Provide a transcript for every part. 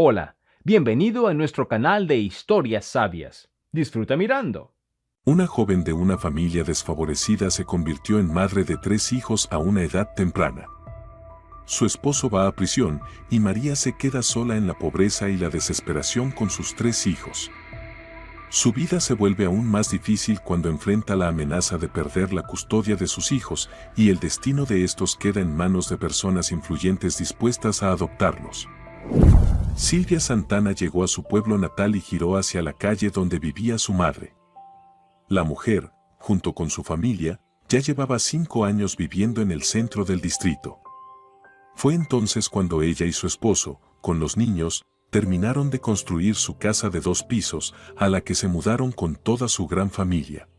Hola, bienvenido a nuestro canal de historias sabias. Disfruta mirando. Una joven de una familia desfavorecida se convirtió en madre de 3 hijos a una edad temprana. Su esposo va a prisión y María se queda sola en la pobreza y la desesperación con sus 3 hijos. Su vida se vuelve aún más difícil cuando enfrenta la amenaza de perder la custodia de sus hijos y el destino de estos queda en manos de personas influyentes dispuestas a adoptarlos. Silvia Santana llegó a su pueblo natal y giró hacia la calle donde vivía su madre. La mujer, junto con su familia, ya llevaba 5 años viviendo en el centro del distrito. Fue entonces cuando ella y su esposo, con los niños, terminaron de construir su casa de 2 pisos, a la que se mudaron con toda su gran familia.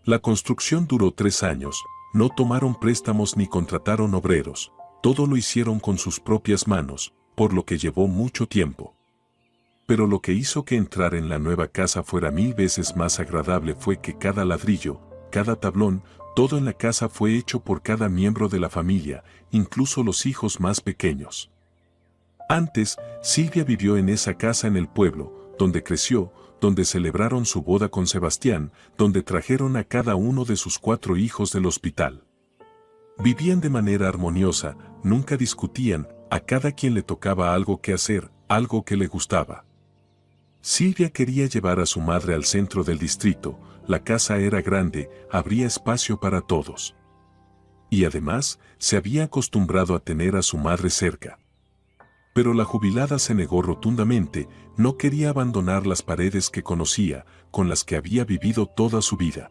La construcción duró 3 años, no tomaron préstamos ni contrataron obreros, todo lo hicieron con sus propias manos, por lo que llevó mucho tiempo. Pero lo que hizo que entrar en la nueva casa fuera 1000 veces más agradable fue que cada ladrillo, cada tablón, todo en la casa fue hecho por cada miembro de la familia, incluso los hijos más pequeños. Antes, Silvia vivió en esa casa en el pueblo, donde creció, donde celebraron su boda con Sebastián, donde trajeron a cada uno de sus 4 hijos del hospital. Vivían de manera armoniosa, nunca discutían, a cada quien le tocaba algo que hacer, algo que le gustaba. Silvia quería llevar a su madre al centro del distrito, la casa era grande, habría espacio para todos. Y además, se había acostumbrado a tener a su madre cerca. Pero la jubilada se negó rotundamente, no quería abandonar las paredes que conocía, con las que había vivido toda su vida.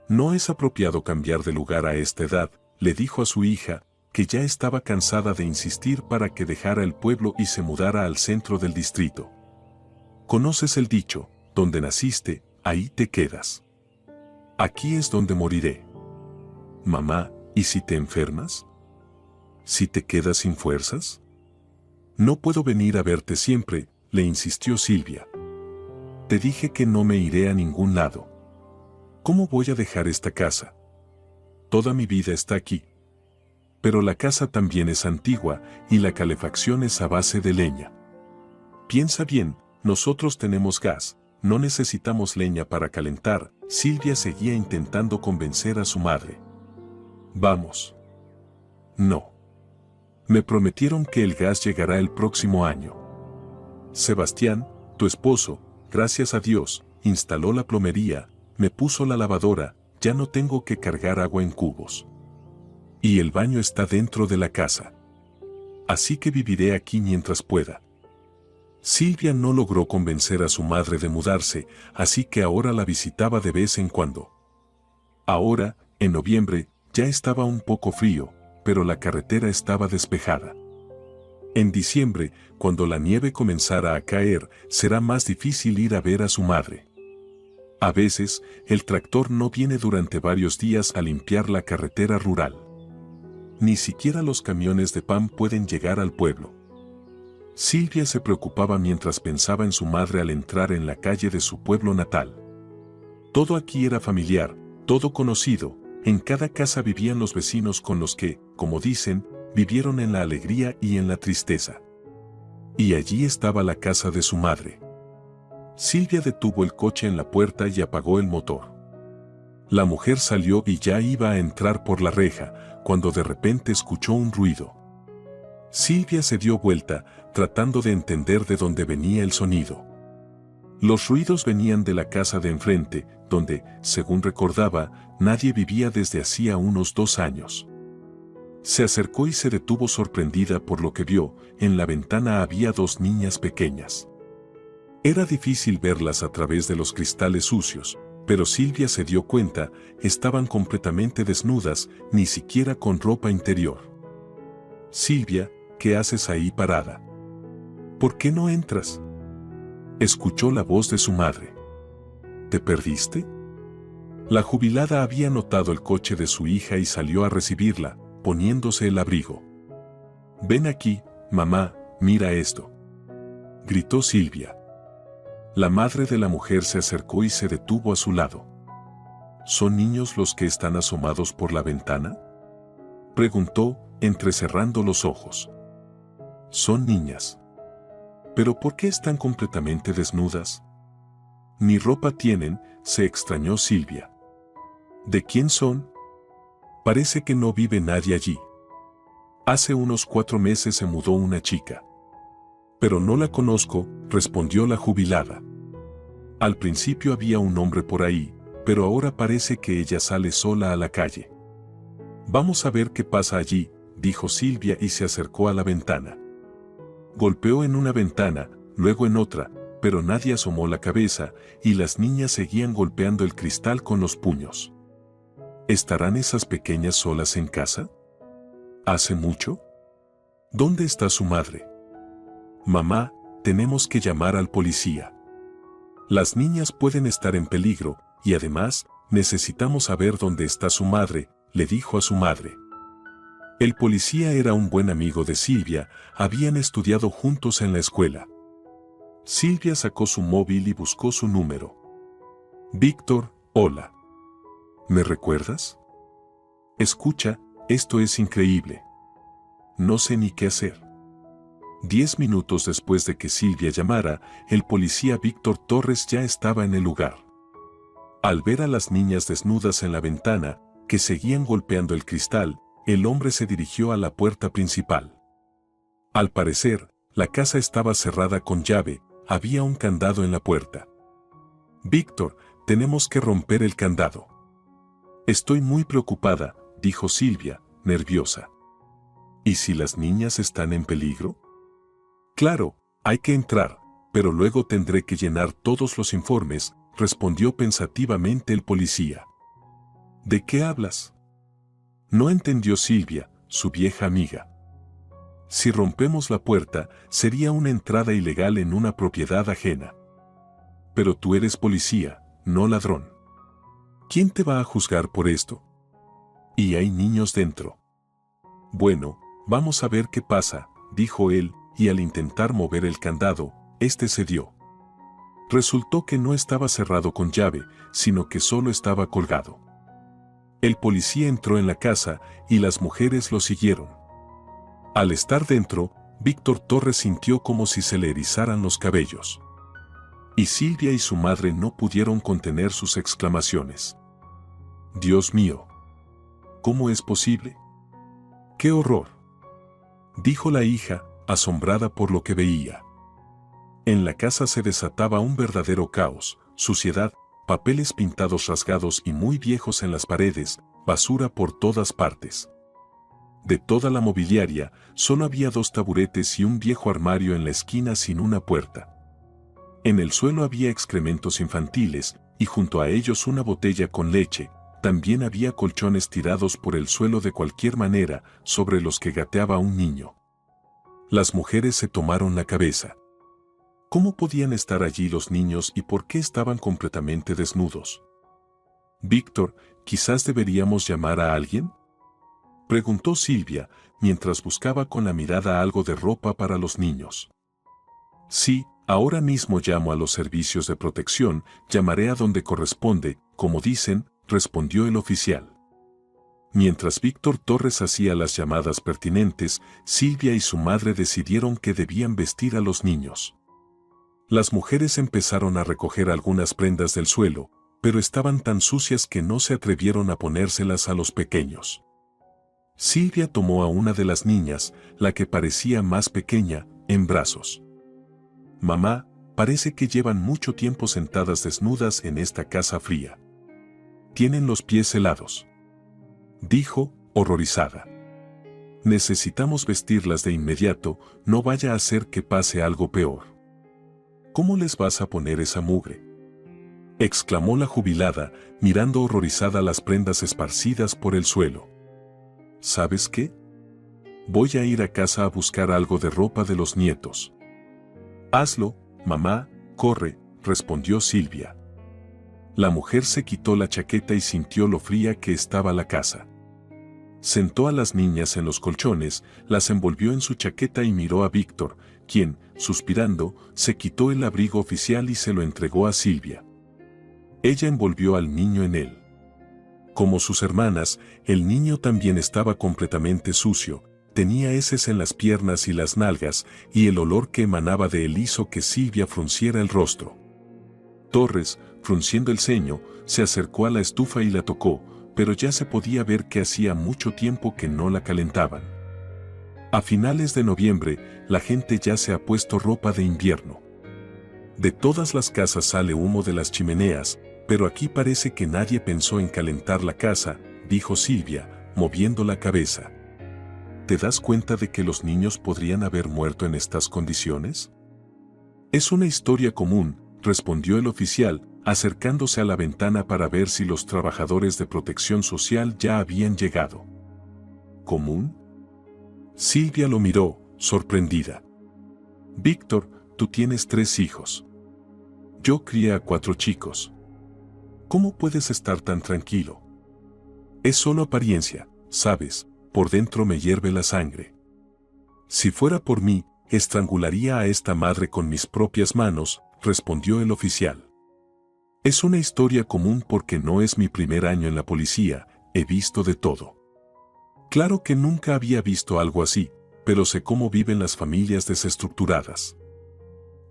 No es apropiado cambiar de lugar a esta edad, le dijo a su hija, que ya estaba cansada de insistir para que dejara el pueblo y se mudara al centro del distrito. Conoces el dicho, donde naciste, ahí te quedas. Aquí es donde moriré. Mamá, ¿y si te enfermas? ¿Si te quedas sin fuerzas? No puedo venir a verte siempre, le insistió Silvia. Te dije que no me iré a ningún lado. ¿Cómo voy a dejar esta casa? Toda mi vida está aquí. Pero la casa también es antigua y la calefacción es a base de leña. Piensa bien, nosotros tenemos gas, no necesitamos leña para calentar. Silvia seguía intentando convencer a su madre. Vamos. No. Me prometieron que el gas llegará el próximo año. Sebastián, tu esposo, gracias a Dios, instaló la plomería, me puso la lavadora, ya no tengo que cargar agua en cubos. Y el baño está dentro de la casa. Así que viviré aquí mientras pueda. Silvia no logró convencer a su madre de mudarse, así que ahora la visitaba de vez en cuando. Ahora, en noviembre, ya estaba un poco frío, pero la carretera estaba despejada. En diciembre, cuando la nieve comenzara a caer, será más difícil ir a ver a su madre. A veces, el tractor no viene durante varios días a limpiar la carretera rural. Ni siquiera los camiones de pan pueden llegar al pueblo. Silvia se preocupaba mientras pensaba en su madre al entrar en la calle de su pueblo natal. Todo aquí era familiar, todo conocido, en cada casa vivían los vecinos con los que, como dicen, vivieron en la alegría y en la tristeza. Y allí estaba la casa de su madre. Silvia detuvo el coche en la puerta y apagó el motor. La mujer salió y ya iba a entrar por la reja, cuando de repente escuchó un ruido. Silvia se dio vuelta, tratando de entender de dónde venía el sonido. Los ruidos venían de la casa de enfrente, donde, según recordaba, nadie vivía desde hacía unos 2 años. Se acercó y se detuvo sorprendida por lo que vio, en la ventana había 2 niñas pequeñas. Era difícil verlas a través de los cristales sucios, pero Silvia se dio cuenta, estaban completamente desnudas, ni siquiera con ropa interior. Silvia, ¿qué haces ahí parada? ¿Por qué no entras? Escuchó la voz de su madre. ¿Te perdiste? La jubilada había notado el coche de su hija y salió a recibirla, poniéndose el abrigo. Ven aquí, mamá, mira esto. Gritó Silvia. La madre de la mujer se acercó y se detuvo a su lado. ¿Son niños los que están asomados por la ventana? Preguntó, entrecerrando los ojos. Son niñas. ¿Pero por qué están completamente desnudas? Ni ropa tienen, se extrañó Silvia. ¿De quién son? Parece que no vive nadie allí. Hace unos 4 meses se mudó una chica. Pero no la conozco, respondió la jubilada. Al principio había un hombre por ahí, pero ahora parece que ella sale sola a la calle. Vamos a ver qué pasa allí, dijo Silvia y se acercó a la ventana. Golpeó en una ventana, luego en otra, pero nadie asomó la cabeza y las niñas seguían golpeando el cristal con los puños. ¿Estarán esas pequeñas solas en casa? ¿Hace mucho? ¿Dónde está su madre? Mamá, tenemos que llamar al policía. Las niñas pueden estar en peligro y además necesitamos saber dónde está su madre, le dijo a su madre. El policía era un buen amigo de Silvia, habían estudiado juntos en la escuela. Silvia sacó su móvil y buscó su número. Víctor, hola. ¿Me recuerdas? Escucha, esto es increíble. No sé ni qué hacer. 10 minutos después de que Silvia llamara, el policía Víctor Torres ya estaba en el lugar. Al ver a las niñas desnudas en la ventana, que seguían golpeando el cristal, el hombre se dirigió a la puerta principal. Al parecer, la casa estaba cerrada con llave, había un candado en la puerta. Víctor, tenemos que romper el candado. Estoy muy preocupada, dijo Silvia, nerviosa. ¿Y si las niñas están en peligro? Claro, hay que entrar, pero luego tendré que llenar todos los informes, respondió pensativamente el policía. ¿De qué hablas? No entendió Silvia, su vieja amiga. Si rompemos la puerta, sería una entrada ilegal en una propiedad ajena. Pero tú eres policía, no ladrón. ¿Quién te va a juzgar por esto? Y hay niños dentro. Bueno, vamos a ver qué pasa, dijo él, y al intentar mover el candado, este cedió. Resultó que no estaba cerrado con llave, sino que solo estaba colgado. El policía entró en la casa y las mujeres lo siguieron. Al estar dentro, Víctor Torres sintió como si se le erizaran los cabellos. Y Silvia y su madre no pudieron contener sus exclamaciones. Dios mío, ¿cómo es posible? ¡Qué horror!, dijo la hija, asombrada por lo que veía. En la casa se desataba un verdadero caos, suciedad, papeles pintados rasgados y muy viejos en las paredes, basura por todas partes. De toda la mobiliaria, solo había 2 taburetes y un viejo armario en la esquina sin una puerta. En el suelo había excrementos infantiles, y junto a ellos una botella con leche. También había colchones tirados por el suelo de cualquier manera, sobre los que gateaba un niño. Las mujeres se tomaron la cabeza. ¿Cómo podían estar allí los niños y por qué estaban completamente desnudos? Víctor, ¿quizás deberíamos llamar a alguien?, preguntó Silvia, mientras buscaba con la mirada algo de ropa para los niños. Sí, ahora mismo llamo a los servicios de protección, llamaré a donde corresponde, como dicen, respondió el oficial. Mientras Víctor Torres hacía las llamadas pertinentes, Silvia y su madre decidieron que debían vestir a los niños. Las mujeres empezaron a recoger algunas prendas del suelo, pero estaban tan sucias que no se atrevieron a ponérselas a los pequeños. Silvia tomó a una de las niñas, la que parecía más pequeña, en brazos. Mamá, parece que llevan mucho tiempo sentadas desnudas en esta casa fría. Tienen los pies helados, dijo, horrorizada. Necesitamos vestirlas de inmediato, no vaya a ser que pase algo peor. ¿Cómo les vas a poner esa mugre?, exclamó la jubilada, mirando horrorizada las prendas esparcidas por el suelo. ¿Sabes qué? Voy a ir a casa a buscar algo de ropa de los nietos. Hazlo, mamá, corre, respondió Silvia. La mujer se quitó la chaqueta y sintió lo fría que estaba la casa. Sentó a las niñas en los colchones, las envolvió en su chaqueta y miró a Víctor, quien, suspirando, se quitó el abrigo oficial y se lo entregó a Silvia. Ella envolvió al niño en él. Como sus hermanas, el niño también estaba completamente sucio, Tenía heces en las piernas y las nalgas, y el olor que emanaba de él hizo que Silvia frunciera el rostro. Torres, frunciendo el ceño, se acercó a la estufa y la tocó, pero ya se podía ver que hacía mucho tiempo que no la calentaban. A finales de noviembre, la gente ya se ha puesto ropa de invierno. De todas las casas sale humo de las chimeneas, pero aquí parece que nadie pensó en calentar la casa, dijo Silvia, moviendo la cabeza. ¿Te das cuenta de que los niños podrían haber muerto en estas condiciones? Es una historia común, respondió el oficial, acercándose a la ventana para ver si los trabajadores de protección social ya habían llegado. ¿Común? Silvia lo miró, sorprendida. Víctor, tú tienes 3 hijos. Yo crié a 4 chicos. ¿Cómo puedes estar tan tranquilo? Es solo apariencia, ¿sabes? Por dentro me hierve la sangre. Si fuera por mí, estrangularía a esta madre con mis propias manos, respondió el oficial. Es una historia común porque no es mi primer año en la policía, he visto de todo. Claro que nunca había visto algo así, pero sé cómo viven las familias desestructuradas.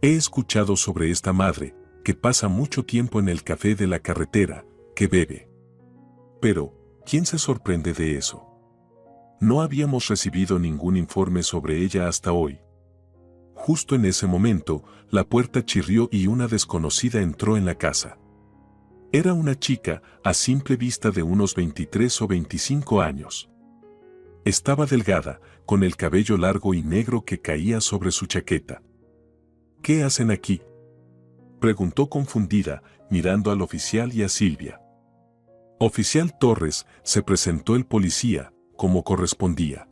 He escuchado sobre esta madre, que pasa mucho tiempo en el café de la carretera, que bebe. Pero, ¿quién se sorprende de eso? No habíamos recibido ningún informe sobre ella hasta hoy. Justo en ese momento, la puerta chirrió y una desconocida entró en la casa. Era una chica, a simple vista de unos 23 o 25 años. Estaba delgada, con el cabello largo y negro que caía sobre su chaqueta. ¿Qué hacen aquí?, preguntó confundida, mirando al oficial y a Silvia. Oficial Torres, se presentó el policía, como correspondía.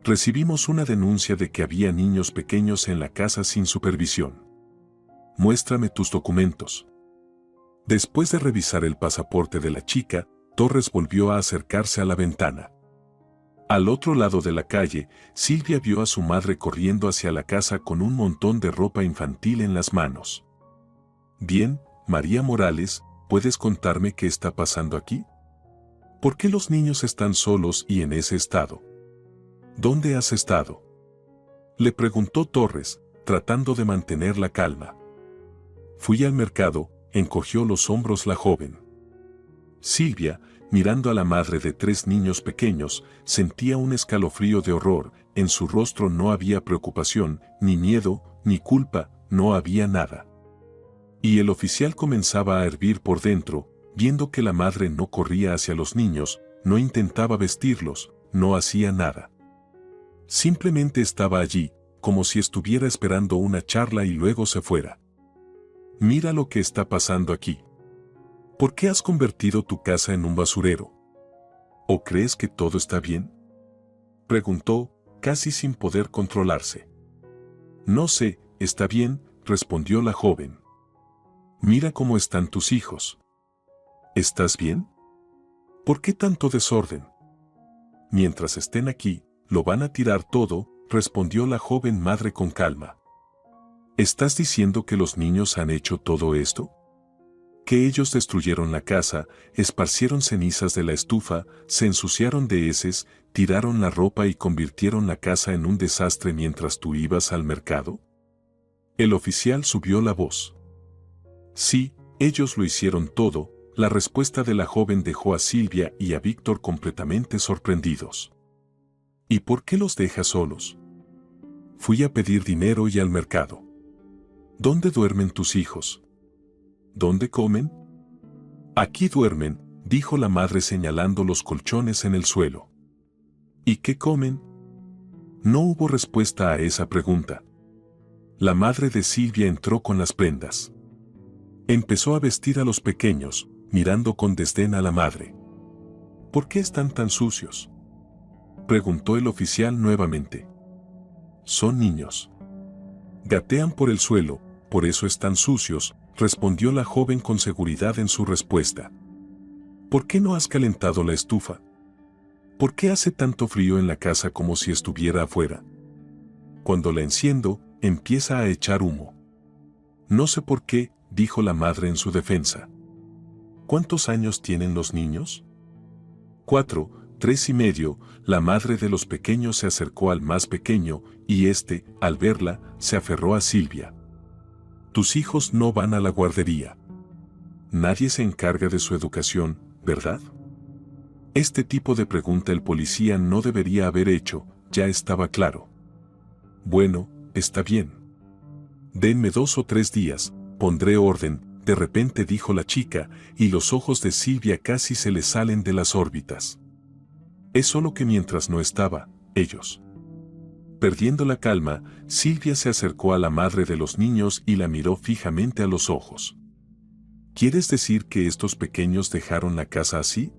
Recibimos una denuncia de que había niños pequeños en la casa sin supervisión. Muéstrame tus documentos. Después de revisar el pasaporte de la chica, Torres volvió a acercarse a la ventana. Al otro lado de la calle, Silvia vio a su madre corriendo hacia la casa con un montón de ropa infantil en las manos. Bien, María Morales, ¿puedes contarme qué está pasando aquí? ¿Por qué los niños están solos y en ese estado? ¿Dónde has estado?, le preguntó Torres, tratando de mantener la calma. Fui al mercado, encogió los hombros la joven. Silvia, mirando a la madre de 3 niños pequeños, sentía un escalofrío de horror, en su rostro no había preocupación, ni miedo, ni culpa, no había nada. Y el oficial comenzaba a hervir por dentro, viendo que la madre no corría hacia los niños, no intentaba vestirlos, no hacía nada. Simplemente estaba allí, como si estuviera esperando una charla y luego se fuera. Mira lo que está pasando aquí. ¿Por qué has convertido tu casa en un basurero? ¿O crees que todo está bien?, preguntó, casi sin poder controlarse. No sé, está bien, respondió la joven. Mira cómo están tus hijos. ¿Estás bien? ¿Por qué tanto desorden? Mientras estén aquí, lo van a tirar todo, respondió la joven madre con calma. ¿Estás diciendo que los niños han hecho todo esto? ¿Que ellos destruyeron la casa, esparcieron cenizas de la estufa, se ensuciaron de heces, tiraron la ropa y convirtieron la casa en un desastre mientras tú ibas al mercado? El oficial subió la voz. Sí, ellos lo hicieron todo. La respuesta de la joven dejó a Silvia y a Víctor completamente sorprendidos. ¿Y por qué los dejas solos? Fui a pedir dinero y al mercado. ¿Dónde duermen tus hijos? ¿Dónde comen? Aquí duermen, dijo la madre señalando los colchones en el suelo. ¿Y qué comen? No hubo respuesta a esa pregunta. La madre de Silvia entró con las prendas. Empezó a vestir a los pequeños, mirando con desdén a la madre. ¿Por qué están tan sucios?, preguntó el oficial nuevamente. Son niños. Gatean por el suelo, por eso están sucios, respondió la joven con seguridad en su respuesta. ¿Por qué no has calentado la estufa? ¿Por qué hace tanto frío en la casa como si estuviera afuera? Cuando la enciendo, empieza a echar humo. No sé por qué, dijo la madre en su defensa. ¿Cuántos años tienen los niños? 4, 3 y medio, la madre de los pequeños se acercó al más pequeño, y éste, al verla, se aferró a Silvia. Tus hijos no van a la guardería. Nadie se encarga de su educación, ¿verdad? Este tipo de pregunta el policía no debería haber hecho, ya estaba claro. Bueno, está bien. Denme 2 o 3 días, pondré orden, de repente dijo la chica, y los ojos de Silvia casi se le salen de las órbitas. Es solo que mientras no estaba, ellos. Perdiendo la calma, Silvia se acercó a la madre de los niños y la miró fijamente a los ojos. ¿Quieres decir que estos pequeños dejaron la casa así?,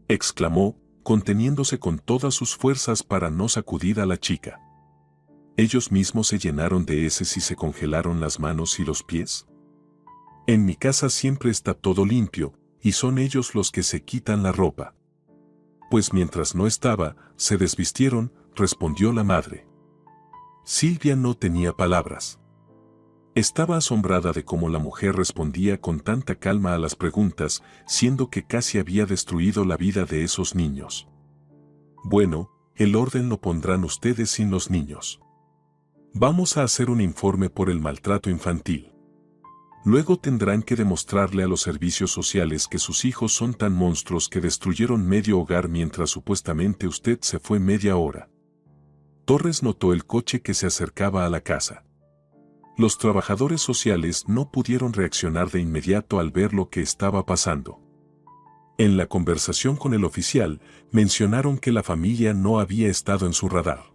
exclamó, conteniéndose con todas sus fuerzas para no sacudir a la chica. ¿Ellos mismos se llenaron de heces y se congelaron las manos y los pies? En mi casa siempre está todo limpio, y son ellos los que se quitan la ropa. Pues mientras no estaba, se desvistieron, respondió la madre. Silvia no tenía palabras. Estaba asombrada de cómo la mujer respondía con tanta calma a las preguntas, siendo que casi había destruido la vida de esos niños. Bueno, el orden lo pondrán ustedes sin los niños. Vamos a hacer un informe por el maltrato infantil. Luego tendrán que demostrarle a los servicios sociales que sus hijos son tan monstruos que destruyeron medio hogar mientras supuestamente usted se fue media hora. Torres notó el coche que se acercaba a la casa. Los trabajadores sociales no pudieron reaccionar de inmediato al ver lo que estaba pasando. En la conversación con el oficial, mencionaron que la familia no había estado en su radar.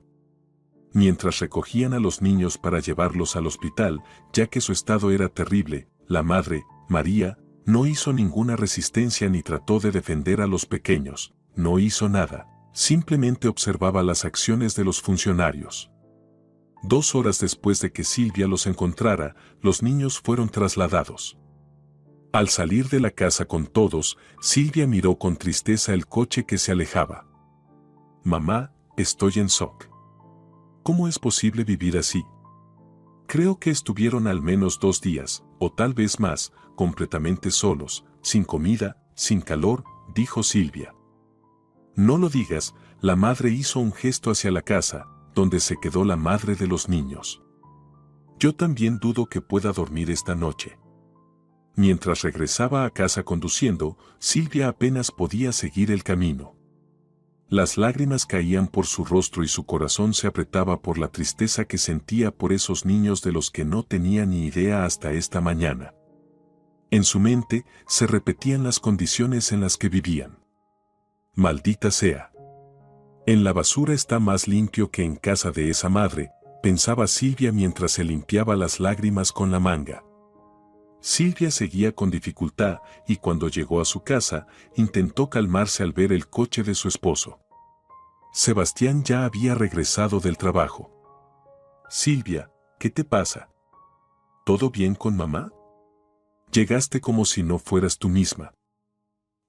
Mientras recogían a los niños para llevarlos al hospital, ya que su estado era terrible, la madre, María, no hizo ninguna resistencia ni trató de defender a los pequeños, no hizo nada, simplemente observaba las acciones de los funcionarios. 2 horas después de que Silvia los encontrara, los niños fueron trasladados. Al salir de la casa con todos, Silvia miró con tristeza el coche que se alejaba. Mamá, estoy en shock. ¿Cómo es posible vivir así? Creo que estuvieron al menos 2 días, o tal vez más, completamente solos, sin comida, sin calor, dijo Silvia. No lo digas, la madre hizo un gesto hacia la casa, donde se quedó la madre de los niños. Yo también dudo que pueda dormir esta noche. Mientras regresaba a casa conduciendo, Silvia apenas podía seguir el camino. Las lágrimas caían por su rostro y su corazón se apretaba por la tristeza que sentía por esos niños de los que no tenía ni idea hasta esta mañana. En su mente se repetían las condiciones en las que vivían. Maldita sea. En la basura está más limpio que en casa de esa madre, pensaba Silvia mientras se limpiaba las lágrimas con la manga. Silvia seguía con dificultad y cuando llegó a su casa, intentó calmarse al ver el coche de su esposo. Sebastián ya había regresado del trabajo. Silvia, ¿qué te pasa? ¿Todo bien con mamá? Llegaste como si no fueras tú misma.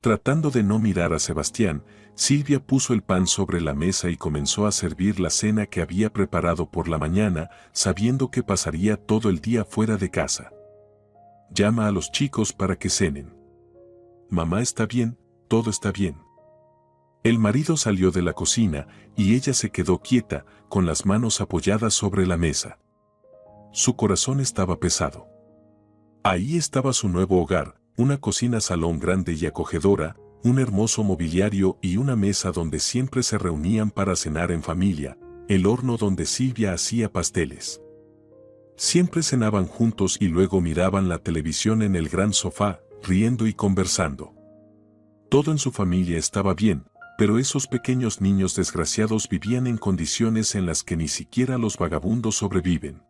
Tratando de no mirar a Sebastián, Silvia puso el pan sobre la mesa y comenzó a servir la cena que había preparado por la mañana, sabiendo que pasaría todo el día fuera de casa. Llama a los chicos para que cenen. Mamá está bien, todo está bien. El marido salió de la cocina y ella se quedó quieta, con las manos apoyadas sobre la mesa. Su corazón estaba pesado. Ahí estaba su nuevo hogar, una cocina-salón grande y acogedora, un hermoso mobiliario y una mesa donde siempre se reunían para cenar en familia, el horno donde Silvia hacía pasteles. Siempre cenaban juntos y luego miraban la televisión en el gran sofá, riendo y conversando. Todo en su familia estaba bien, pero esos pequeños niños desgraciados vivían en condiciones en las que ni siquiera los vagabundos sobreviven.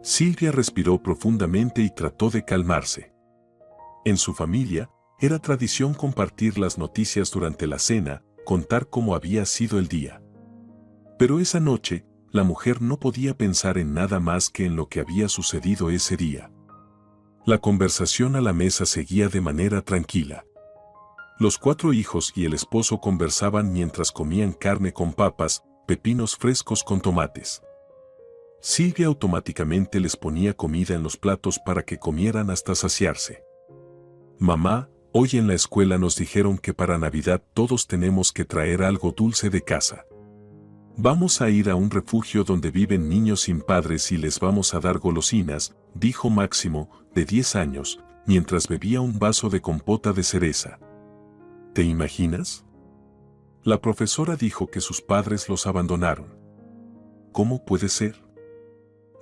Silvia respiró profundamente y trató de calmarse. En su familia, era tradición compartir las noticias durante la cena, contar cómo había sido el día. Pero esa noche, la mujer no podía pensar en nada más que en lo que había sucedido ese día. La conversación a la mesa seguía de manera tranquila. Los 4 hijos y el esposo conversaban mientras comían carne con papas, pepinos frescos con tomates. Silvia automáticamente les ponía comida en los platos para que comieran hasta saciarse. Mamá, Hoy en la escuela nos dijeron que para Navidad todos tenemos que traer algo dulce de casa. Vamos a ir a un refugio donde viven niños sin padres y les vamos a dar golosinas, dijo Máximo, de 10 años, mientras bebía un vaso de compota de cereza. ¿Te imaginas? La profesora dijo que sus padres los abandonaron. ¿Cómo puede ser?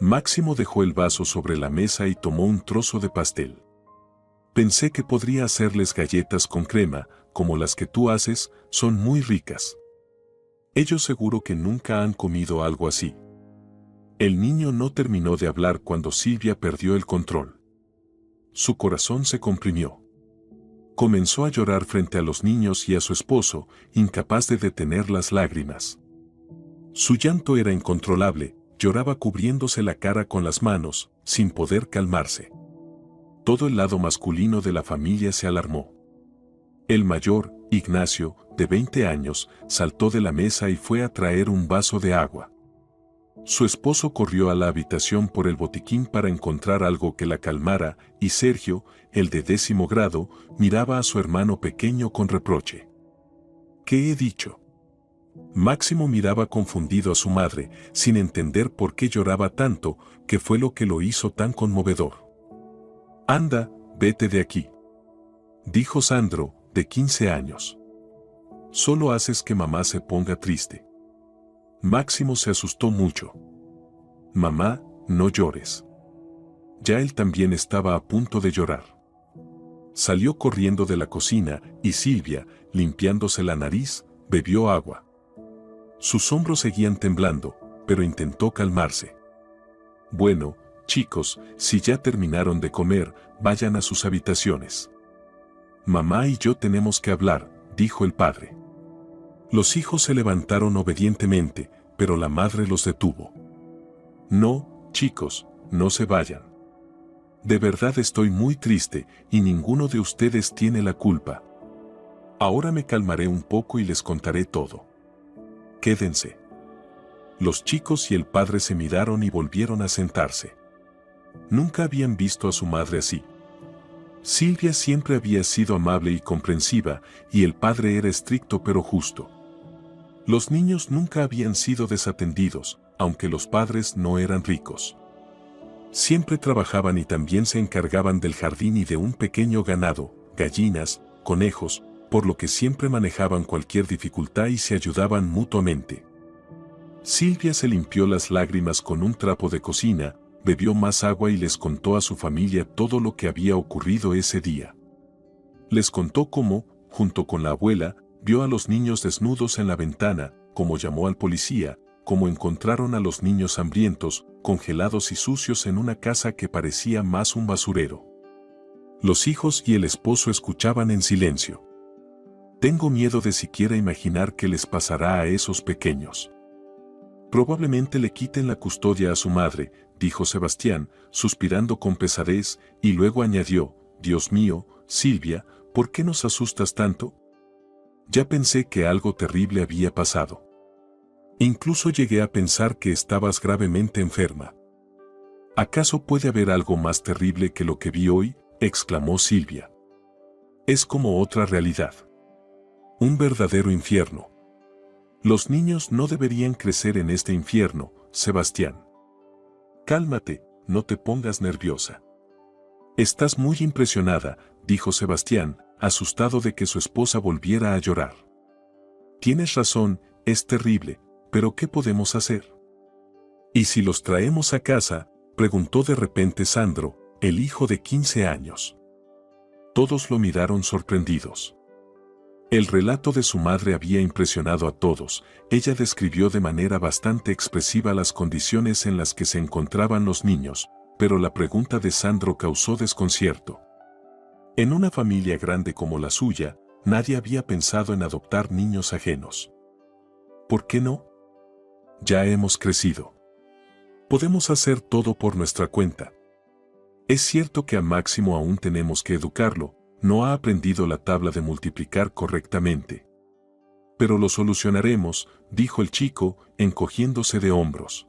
Máximo dejó el vaso sobre la mesa y tomó un trozo de pastel. Pensé que podría hacerles galletas con crema, como las que tú haces, son muy ricas. Ellos seguro que nunca han comido algo así. El niño no terminó de hablar cuando Silvia perdió el control. Su corazón se comprimió. Comenzó a llorar frente a los niños y a su esposo, incapaz de detener las lágrimas. Su llanto era incontrolable, lloraba cubriéndose la cara con las manos, sin poder calmarse. Todo el lado masculino de la familia se alarmó. El mayor, Ignacio, de 20 años, saltó de la mesa y fue a traer un vaso de agua. Su esposo corrió a la habitación por el botiquín para encontrar algo que la calmara, y Sergio, el de 10º grado, miraba a su hermano pequeño con reproche. ¿Qué he dicho? Máximo miraba confundido a su madre, sin entender por qué lloraba tanto, qué fue lo que lo hizo tan conmovedor. «Anda, vete de aquí», dijo Sandro, de 15 años. «Solo haces que mamá se ponga triste». Máximo se asustó mucho. «Mamá, no llores». Ya él también estaba a punto de llorar. Salió corriendo de la cocina y Silvia, limpiándose la nariz, bebió agua. Sus hombros seguían temblando, pero intentó calmarse. «Bueno, chicos, si ya terminaron de comer, vayan a sus habitaciones. Mamá y yo tenemos que hablar», dijo el padre. Los hijos se levantaron obedientemente, pero la madre los detuvo. «No, chicos, no se vayan. De verdad estoy muy triste y ninguno de ustedes tiene la culpa. Ahora me calmaré un poco y les contaré todo. Quédense». Los chicos y el padre se miraron y volvieron a sentarse. Nunca habían visto a su madre así. Silvia siempre había sido amable y comprensiva, y el padre era estricto pero justo. Los niños nunca habían sido desatendidos, aunque los padres no eran ricos. Siempre trabajaban y también se encargaban del jardín y de un pequeño ganado, gallinas, conejos, por lo que siempre manejaban cualquier dificultad y se ayudaban mutuamente. Silvia se limpió las lágrimas con un trapo de cocina, bebió más agua y les contó a su familia todo lo que había ocurrido ese día. Les contó cómo, junto con la abuela, vio a los niños desnudos en la ventana, cómo llamó al policía, cómo encontraron a los niños hambrientos, congelados y sucios en una casa que parecía más un basurero. Los hijos y el esposo escuchaban en silencio. «Tengo miedo de siquiera imaginar qué les pasará a esos pequeños. Probablemente le quiten la custodia a su madre», dijo Sebastián, suspirando con pesadez, y luego añadió: «Dios mío, Silvia, ¿por qué nos asustas tanto? Ya pensé que algo terrible había pasado. Incluso llegué a pensar que estabas gravemente enferma». «¿Acaso puede haber algo más terrible que lo que vi hoy?», exclamó Silvia. «Es como otra realidad. Un verdadero infierno. Los niños no deberían crecer en este infierno, Sebastián. Cálmate, no te pongas nerviosa». «Estás muy impresionada», dijo Sebastián, asustado de que su esposa volviera a llorar. «Tienes razón, es terrible, pero ¿qué podemos hacer?». «¿Y si los traemos a casa?», preguntó de repente Sandro, el hijo de 15 años. Todos lo miraron sorprendidos. El relato de su madre había impresionado a todos. Ella describió de manera bastante expresiva las condiciones en las que se encontraban los niños, pero la pregunta de Sandro causó desconcierto. En una familia grande como la suya, nadie había pensado en adoptar niños ajenos. ¿Por qué no? Ya hemos crecido. Podemos hacer todo por nuestra cuenta. Es cierto que a Máximo aún tenemos que educarlo, no ha aprendido la tabla de multiplicar correctamente. Pero lo solucionaremos, dijo el chico, encogiéndose de hombros.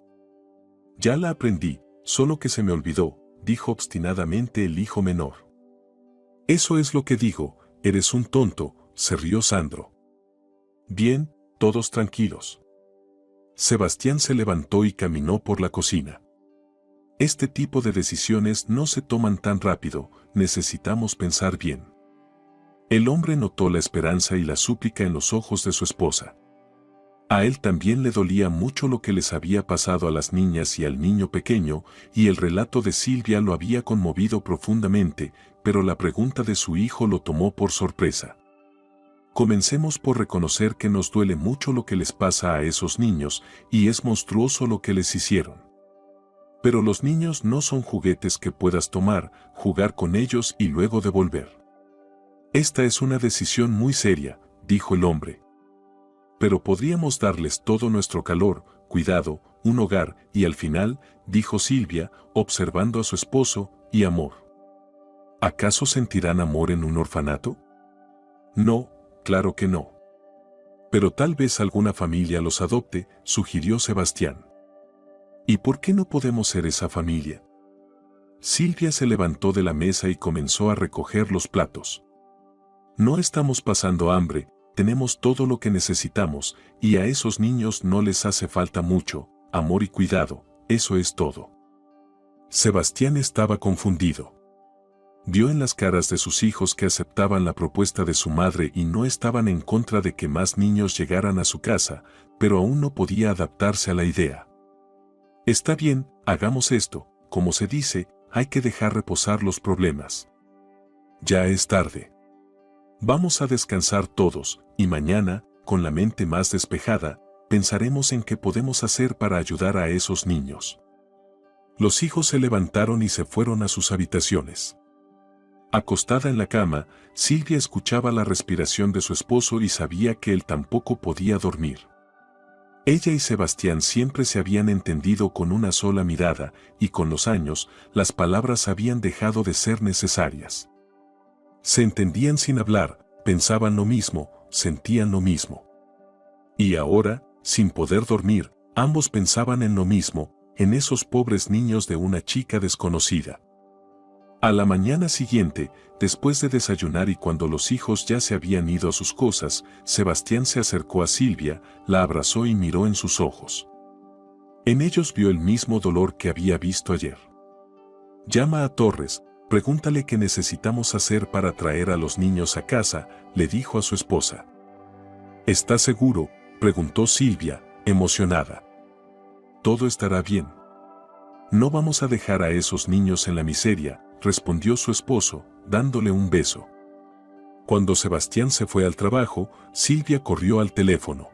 Ya la aprendí, solo que se me olvidó, dijo obstinadamente el hijo menor. Eso es lo que digo, Eres un tonto, se rió Sandro. Bien, todos tranquilos. Sebastián se levantó y caminó por la cocina. Este tipo de decisiones no se toman tan rápido, necesitamos pensar bien. El hombre notó la esperanza y la súplica en los ojos de su esposa. A él también le dolía mucho lo que les había pasado a las niñas y al niño pequeño, y el relato de Silvia lo había conmovido profundamente, pero la pregunta de su hijo lo tomó por sorpresa. Comencemos por reconocer que nos duele mucho lo que les pasa a esos niños, y es monstruoso lo que les hicieron. Pero los niños no son juguetes que puedas tomar, jugar con ellos y luego devolver. Esta es una decisión muy seria, dijo el hombre. Pero podríamos darles todo nuestro calor, cuidado, un hogar, y al final, dijo Silvia, observando a su esposo, y amor. ¿Acaso sentirán amor en un orfanato? No, claro que no. Pero tal vez alguna familia los adopte, sugirió Sebastián. ¿Y por qué no podemos ser esa familia? Silvia se levantó de la mesa y comenzó a recoger los platos. No estamos pasando hambre, tenemos todo lo que necesitamos, y a esos niños no les hace falta mucho, amor y cuidado, eso es todo. Sebastián estaba confundido. Vio en las caras de sus hijos que aceptaban la propuesta de su madre y no estaban en contra de que más niños llegaran a su casa, pero aún no podía adaptarse a la idea. Está bien, hagamos esto, como se dice, hay que dejar reposar los problemas. Ya es tarde. Vamos a descansar todos, y mañana, con la mente más despejada, pensaremos en qué podemos hacer para ayudar a esos niños. Los hijos se levantaron y se fueron a sus habitaciones. Acostada en la cama, Silvia escuchaba la respiración de su esposo y sabía que él tampoco podía dormir. Ella y Sebastián siempre se habían entendido con una sola mirada, y con los años, las palabras habían dejado de ser necesarias. Se entendían sin hablar, pensaban lo mismo, sentían lo mismo. Y ahora, sin poder dormir, ambos pensaban en lo mismo, en esos pobres niños de una chica desconocida. A la mañana siguiente, después de desayunar y cuando los hijos ya se habían ido a sus cosas, Sebastián se acercó a Silvia, la abrazó y miró en sus ojos. En ellos vio el mismo dolor que había visto ayer. Llama a Torres, pregúntale qué necesitamos hacer para traer a los niños a casa, le dijo a su esposa. ¿Estás seguro?, preguntó Silvia, emocionada. Todo estará bien. No vamos a dejar a esos niños en la miseria, respondió su esposo, dándole un beso. Cuando Sebastián se fue al trabajo, Silvia corrió al teléfono.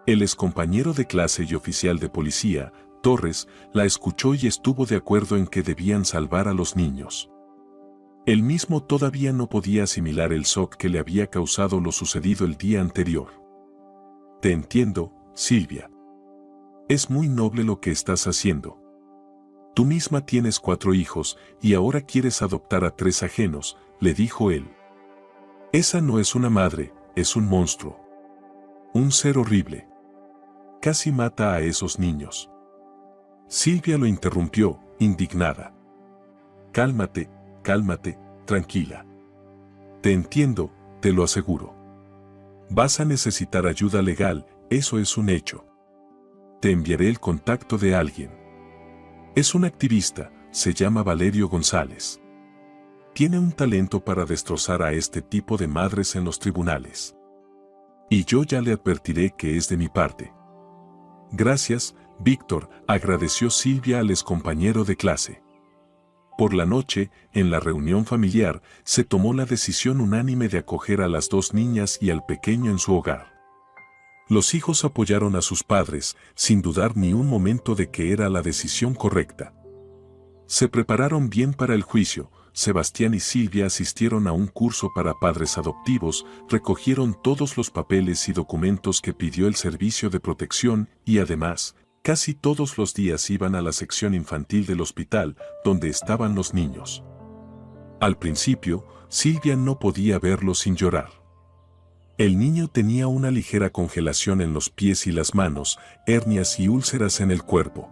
El excompañero de clase y oficial de policía, Torres, la escuchó y estuvo de acuerdo en que debían salvar a los niños. Él mismo todavía no podía asimilar el shock que le había causado lo sucedido el día anterior. Te entiendo, Silvia. Es muy noble lo que estás haciendo. Tú misma tienes 4 hijos y ahora quieres adoptar a 3 ajenos, le dijo él. Esa no es una madre, es un monstruo. Un ser horrible. Casi mata a esos niños. Silvia lo interrumpió, indignada. Cálmate, cálmate, tranquila. Te entiendo, te lo aseguro. Vas a necesitar ayuda legal, eso es un hecho. Te enviaré el contacto de alguien. Es un activista, se llama Valerio González. Tiene un talento para destrozar a este tipo de madres en los tribunales. Y yo ya le advertiré que es de mi parte. Gracias, Víctor, agradeció Silvia al excompañero de clase. Por la noche, en la reunión familiar, se tomó la decisión unánime de acoger a las 2 niñas y al pequeño en su hogar. Los hijos apoyaron a sus padres, sin dudar ni un momento de que era la decisión correcta. Se prepararon bien para el juicio. Sebastián y Silvia asistieron a un curso para padres adoptivos, recogieron todos los papeles y documentos que pidió el Servicio de Protección y además, casi todos los días iban a la sección infantil del hospital, donde estaban los niños. Al principio, Silvia no podía verlo sin llorar. El niño tenía una ligera congelación en los pies y las manos, hernias y úlceras en el cuerpo.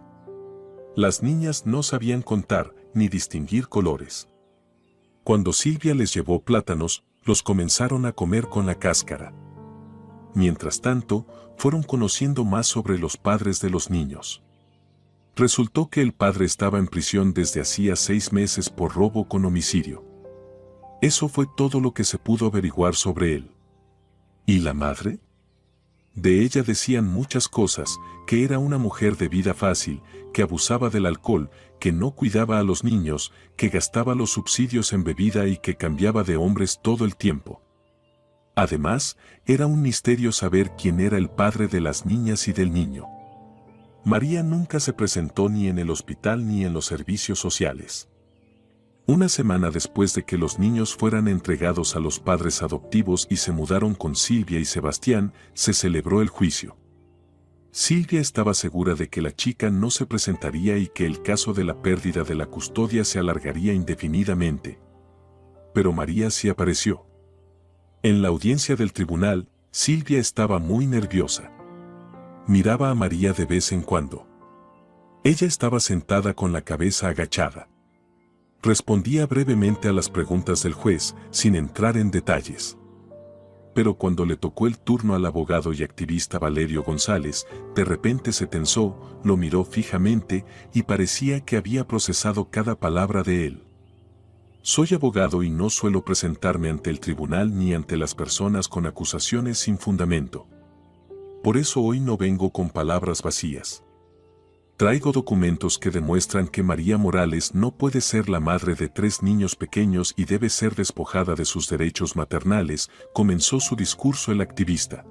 Las niñas no sabían contar ni distinguir colores. Cuando Silvia les llevó plátanos, los comenzaron a comer con la cáscara. Mientras tanto, fueron conociendo más sobre los padres de los niños. Resultó que el padre estaba en prisión desde hacía 6 meses por robo con homicidio. Eso fue todo lo que se pudo averiguar sobre él. ¿Y la madre? De ella decían muchas cosas, que era una mujer de vida fácil, que abusaba del alcohol, que no cuidaba a los niños, que gastaba los subsidios en bebida y que cambiaba de hombres todo el tiempo. Además, era un misterio saber quién era el padre de las niñas y del niño. María nunca se presentó ni en el hospital ni en los servicios sociales. Una semana después de que los niños fueran entregados a los padres adoptivos y se mudaron con Silvia y Sebastián, se celebró el juicio. Silvia estaba segura de que la chica no se presentaría y que el caso de la pérdida de la custodia se alargaría indefinidamente. Pero María sí apareció. En la audiencia del tribunal, Silvia estaba muy nerviosa. Miraba a María de vez en cuando. Ella estaba sentada con la cabeza agachada. Respondía brevemente a las preguntas del juez, sin entrar en detalles. Pero cuando le tocó el turno al abogado y activista Valerio González, de repente se tensó, lo miró fijamente y parecía que había procesado cada palabra de él. Soy abogado y no suelo presentarme ante el tribunal ni ante las personas con acusaciones sin fundamento. Por eso hoy no vengo con palabras vacías. Traigo documentos que demuestran que María Morales no puede ser la madre de 3 niños pequeños y debe ser despojada de sus derechos maternales, comenzó su discurso el activista.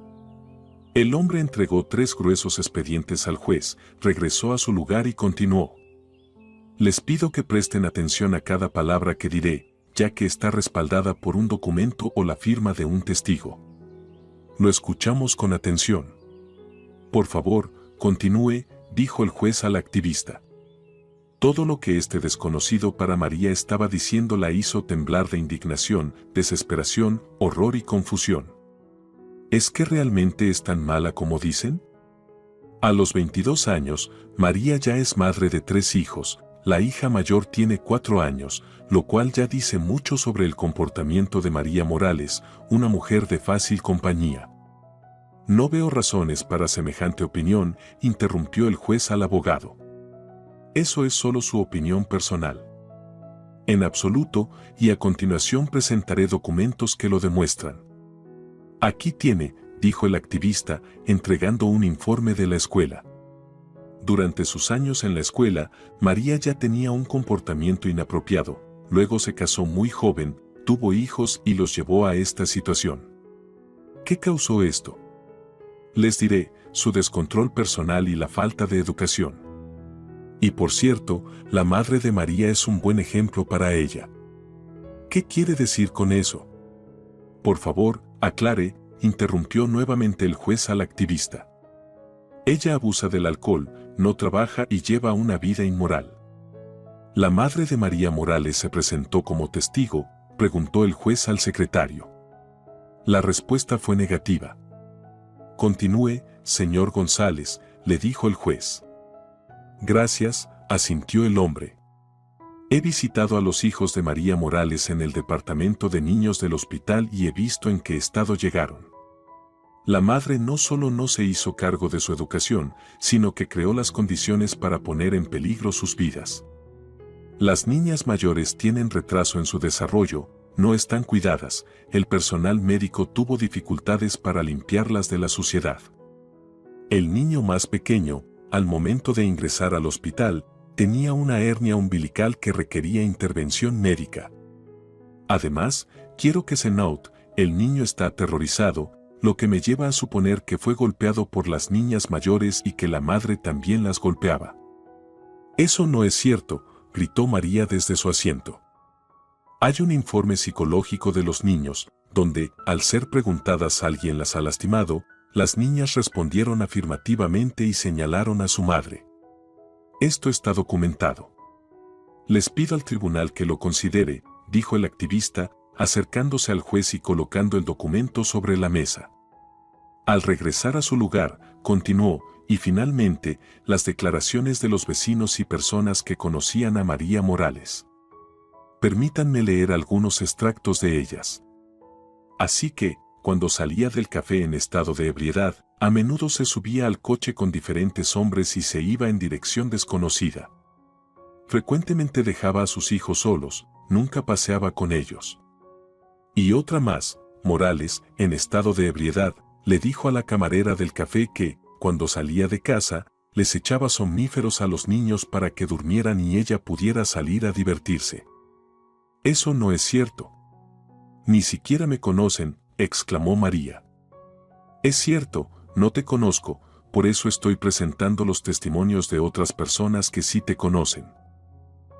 El hombre entregó 3 gruesos expedientes al juez, regresó a su lugar y continuó. Les pido que presten atención a cada palabra que diré, ya que está respaldada por un documento o la firma de un testigo. Lo escuchamos con atención. Por favor, continúe, dijo el juez al activista. Todo lo que este desconocido para María estaba diciendo la hizo temblar de indignación, desesperación, horror y confusión. ¿Es que realmente es tan mala como dicen? A los 22 años, María ya es madre de 3 hijos, la hija mayor tiene 4 años, lo cual ya dice mucho sobre el comportamiento de María Morales, una mujer de fácil compañía. No veo razones para semejante opinión, interrumpió el juez al abogado. Eso es solo su opinión personal. En absoluto, y a continuación presentaré documentos que lo demuestran. Aquí tiene, dijo el activista, entregando un informe de la escuela. Durante sus años en la escuela, María ya tenía un comportamiento inapropiado, luego se casó muy joven, tuvo hijos y los llevó a esta situación. ¿Qué causó esto? Les diré, su descontrol personal y la falta de educación. Y por cierto, la madre de María es un buen ejemplo para ella. ¿Qué quiere decir con eso? Por favor, aclare, interrumpió nuevamente el juez al activista. Ella abusa del alcohol, no trabaja y lleva una vida inmoral. ¿La madre de María Morales se presentó como testigo?, preguntó el juez al secretario. La respuesta fue negativa. Continúe, señor González, le dijo el juez. Gracias, asintió el hombre. He visitado a los hijos de María Morales en el departamento de niños del hospital y he visto en qué estado llegaron. La madre no solo no se hizo cargo de su educación, sino que creó las condiciones para poner en peligro sus vidas. Las niñas mayores tienen retraso en su desarrollo, no están cuidadas, el personal médico tuvo dificultades para limpiarlas de la suciedad. El niño más pequeño, al momento de ingresar al hospital, tenía una hernia umbilical que requería intervención médica. Además, quiero que se note, el niño está aterrorizado, lo que me lleva a suponer que fue golpeado por las niñas mayores y que la madre también las golpeaba. Eso no es cierto, gritó María desde su asiento. Hay un informe psicológico de los niños, donde, al ser preguntadas alguien las ha lastimado, las niñas respondieron afirmativamente y señalaron a su madre. Esto está documentado. Les pido al tribunal que lo considere, dijo el activista, acercándose al juez y colocando el documento sobre la mesa. Al regresar a su lugar, continuó, y finalmente, las declaraciones de los vecinos y personas que conocían a María Morales. Permítanme leer algunos extractos de ellas. Así que, cuando salía del café en estado de ebriedad, a menudo se subía al coche con diferentes hombres y se iba en dirección desconocida. Frecuentemente dejaba a sus hijos solos, nunca paseaba con ellos. Y otra más, Morales, en estado de ebriedad, le dijo a la camarera del café que, cuando salía de casa, les echaba somníferos a los niños para que durmieran y ella pudiera salir a divertirse. Eso no es cierto. Ni siquiera me conocen, exclamó María. Es cierto, no te conozco, por eso estoy presentando los testimonios de otras personas que sí te conocen.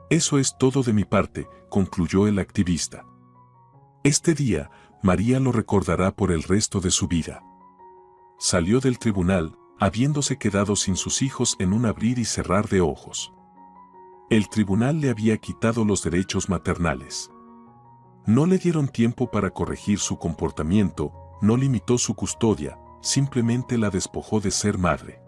Eso es todo de mi parte, concluyó el activista. Este día, María lo recordará por el resto de su vida. Salió del tribunal, habiéndose quedado sin sus hijos en un abrir y cerrar de ojos. El tribunal le había quitado los derechos maternales. No le dieron tiempo para corregir su comportamiento, no limitó su custodia, simplemente la despojó de ser madre.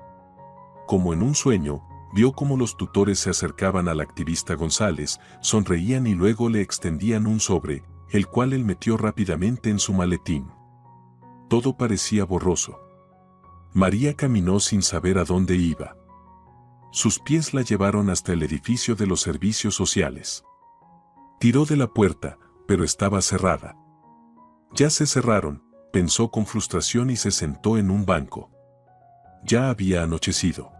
Como en un sueño, vio cómo los tutores se acercaban al activista González, sonreían y luego le extendían un sobre, el cual él metió rápidamente en su maletín. Todo parecía borroso. María caminó sin saber a dónde iba. Sus pies la llevaron hasta el edificio de los servicios sociales. Tiró de la puerta, pero estaba cerrada. Ya se cerraron, pensó con frustración y se sentó en un banco. Ya había anochecido.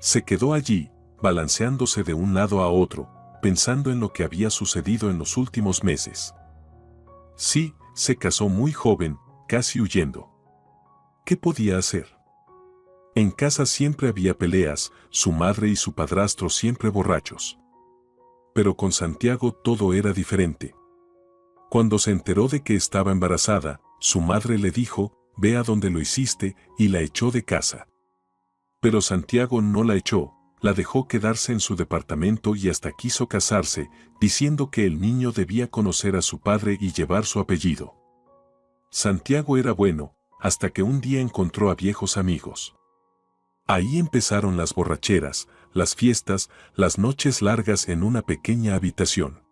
Se quedó allí, balanceándose de un lado a otro, pensando en lo que había sucedido en los últimos meses. Sí, se casó muy joven, casi huyendo. ¿Qué podía hacer? En casa siempre había peleas, su madre y su padrastro siempre borrachos. Pero con Santiago todo era diferente. Cuando se enteró de que estaba embarazada, su madre le dijo, ve a donde lo hiciste, y la echó de casa. Pero Santiago no la echó, la dejó quedarse en su departamento y hasta quiso casarse, diciendo que el niño debía conocer a su padre y llevar su apellido. Santiago era bueno, hasta que un día encontró a viejos amigos. Ahí empezaron las borracheras, las fiestas, las noches largas en una pequeña habitación.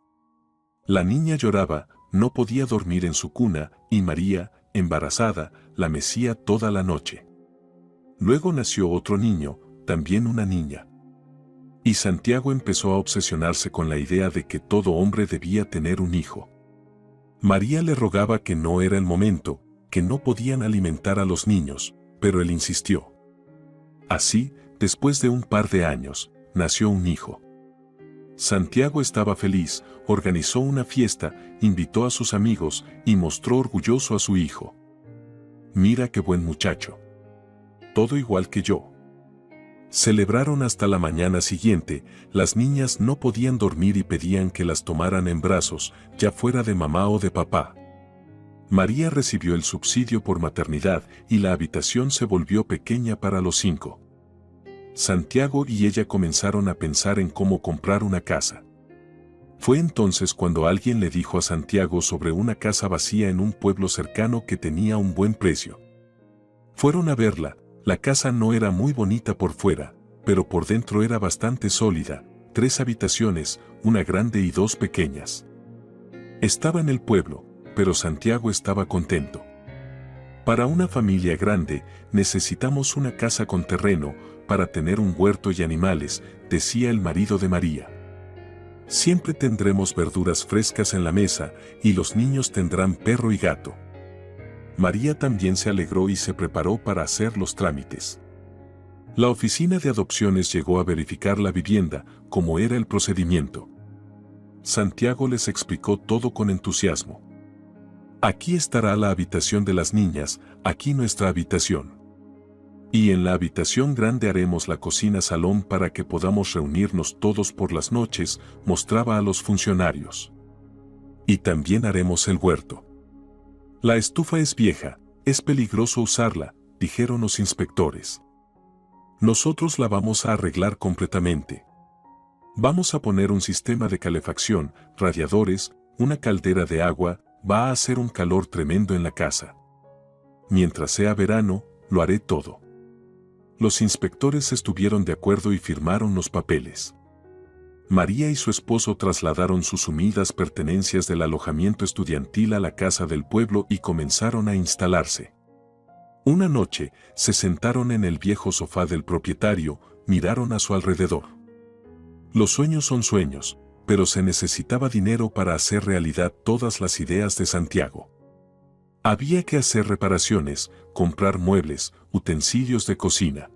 La niña lloraba, no podía dormir en su cuna, y María, embarazada, la mecía toda la noche. Luego nació otro niño, también una niña. Y Santiago empezó a obsesionarse con la idea de que todo hombre debía tener un hijo. María le rogaba que no era el momento, que no podían alimentar a los niños, pero él insistió. Así, después de un par de años, nació un hijo. Santiago estaba feliz, organizó una fiesta, invitó a sus amigos y mostró orgulloso a su hijo. Mira qué buen muchacho. Todo igual que yo. Celebraron hasta la mañana siguiente, las niñas no podían dormir y pedían que las tomaran en brazos, ya fuera de mamá o de papá. María recibió el subsidio por maternidad y la habitación se volvió pequeña para los 5. Santiago y ella comenzaron a pensar en cómo comprar una casa. Fue entonces cuando alguien le dijo a Santiago sobre una casa vacía en un pueblo cercano que tenía un buen precio. Fueron a verla, la casa no era muy bonita por fuera, pero por dentro era bastante sólida, 3 habitaciones, una grande y 2 pequeñas. Estaba en el pueblo, pero Santiago estaba contento. Para una familia grande, necesitamos una casa con terreno, para tener un huerto y animales, decía el marido de María. Siempre tendremos verduras frescas en la mesa, y los niños tendrán perro y gato. María también se alegró y se preparó para hacer los trámites. La oficina de adopciones llegó a verificar la vivienda, como era el procedimiento. Santiago les explicó todo con entusiasmo. Aquí estará la habitación de las niñas, aquí nuestra habitación. Y en la habitación grande haremos la cocina-salón para que podamos reunirnos todos por las noches, mostraba a los funcionarios. Y también haremos el huerto. La estufa es vieja, es peligroso usarla, dijeron los inspectores. Nosotros la vamos a arreglar completamente. Vamos a poner un sistema de calefacción, radiadores, una caldera de agua, va a hacer un calor tremendo en la casa. Mientras sea verano, lo haré todo. Los inspectores estuvieron de acuerdo y firmaron los papeles. María y su esposo trasladaron sus humildes pertenencias del alojamiento estudiantil a la casa del pueblo y comenzaron a instalarse. Una noche, se sentaron en el viejo sofá del propietario, miraron a su alrededor. Los sueños son sueños, pero se necesitaba dinero para hacer realidad todas las ideas de Santiago. Había que hacer reparaciones, comprar muebles, utensilios de cocina.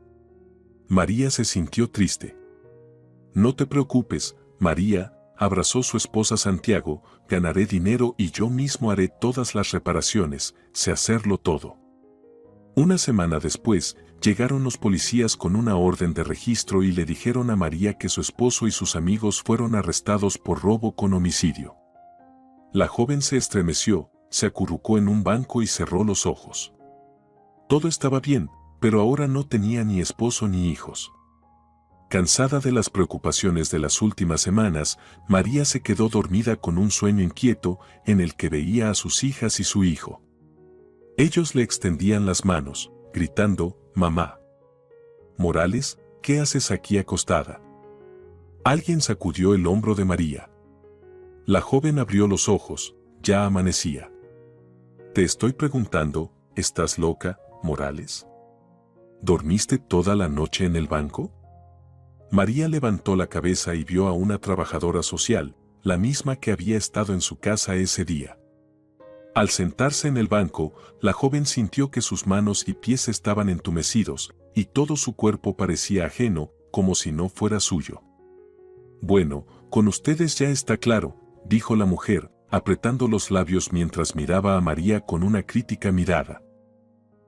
María se sintió triste. No te preocupes, María, abrazó su esposa Santiago, ganaré dinero y yo mismo haré todas las reparaciones, sé hacerlo todo. Una semana después, llegaron los policías con una orden de registro y le dijeron a María que su esposo y sus amigos fueron arrestados por robo con homicidio. La joven se estremeció, se acurrucó en un banco y cerró los ojos. Todo estaba bien, pero ahora no tenía ni esposo ni hijos. Cansada de las preocupaciones de las últimas semanas, María se quedó dormida con un sueño inquieto en el que veía a sus hijas y su hijo. Ellos le extendían las manos, gritando, «Mamá». «Morales, ¿qué haces aquí acostada?». Alguien sacudió el hombro de María. La joven abrió los ojos, ya amanecía. «Te estoy preguntando, ¿estás loca, Morales? ¿Dormiste toda la noche en el banco?». María levantó la cabeza y vio a una trabajadora social, la misma que había estado en su casa ese día. Al sentarse en el banco, la joven sintió que sus manos y pies estaban entumecidos, y todo su cuerpo parecía ajeno, como si no fuera suyo. «Bueno, con ustedes ya está claro», dijo la mujer, apretando los labios mientras miraba a María con una crítica mirada.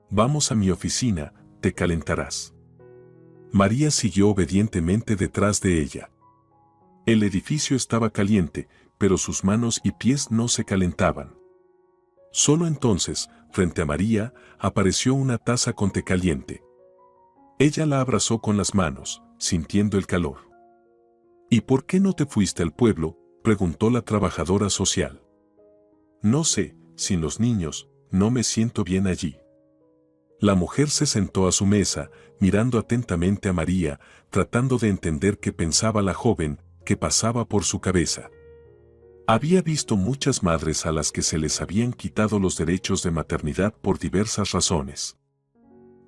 «Vamos a mi oficina, te calentarás». María siguió obedientemente detrás de ella. El edificio estaba caliente, pero sus manos y pies no se calentaban. Solo entonces, frente a María, apareció una taza con té caliente. Ella la abrazó con las manos, sintiendo el calor. «¿Y por qué no te fuiste al pueblo?», preguntó la trabajadora social. «No sé, sin los niños, no me siento bien allí». La mujer se sentó a su mesa, mirando atentamente a María, tratando de entender qué pensaba la joven, qué pasaba por su cabeza. Había visto muchas madres a las que se les habían quitado los derechos de maternidad por diversas razones.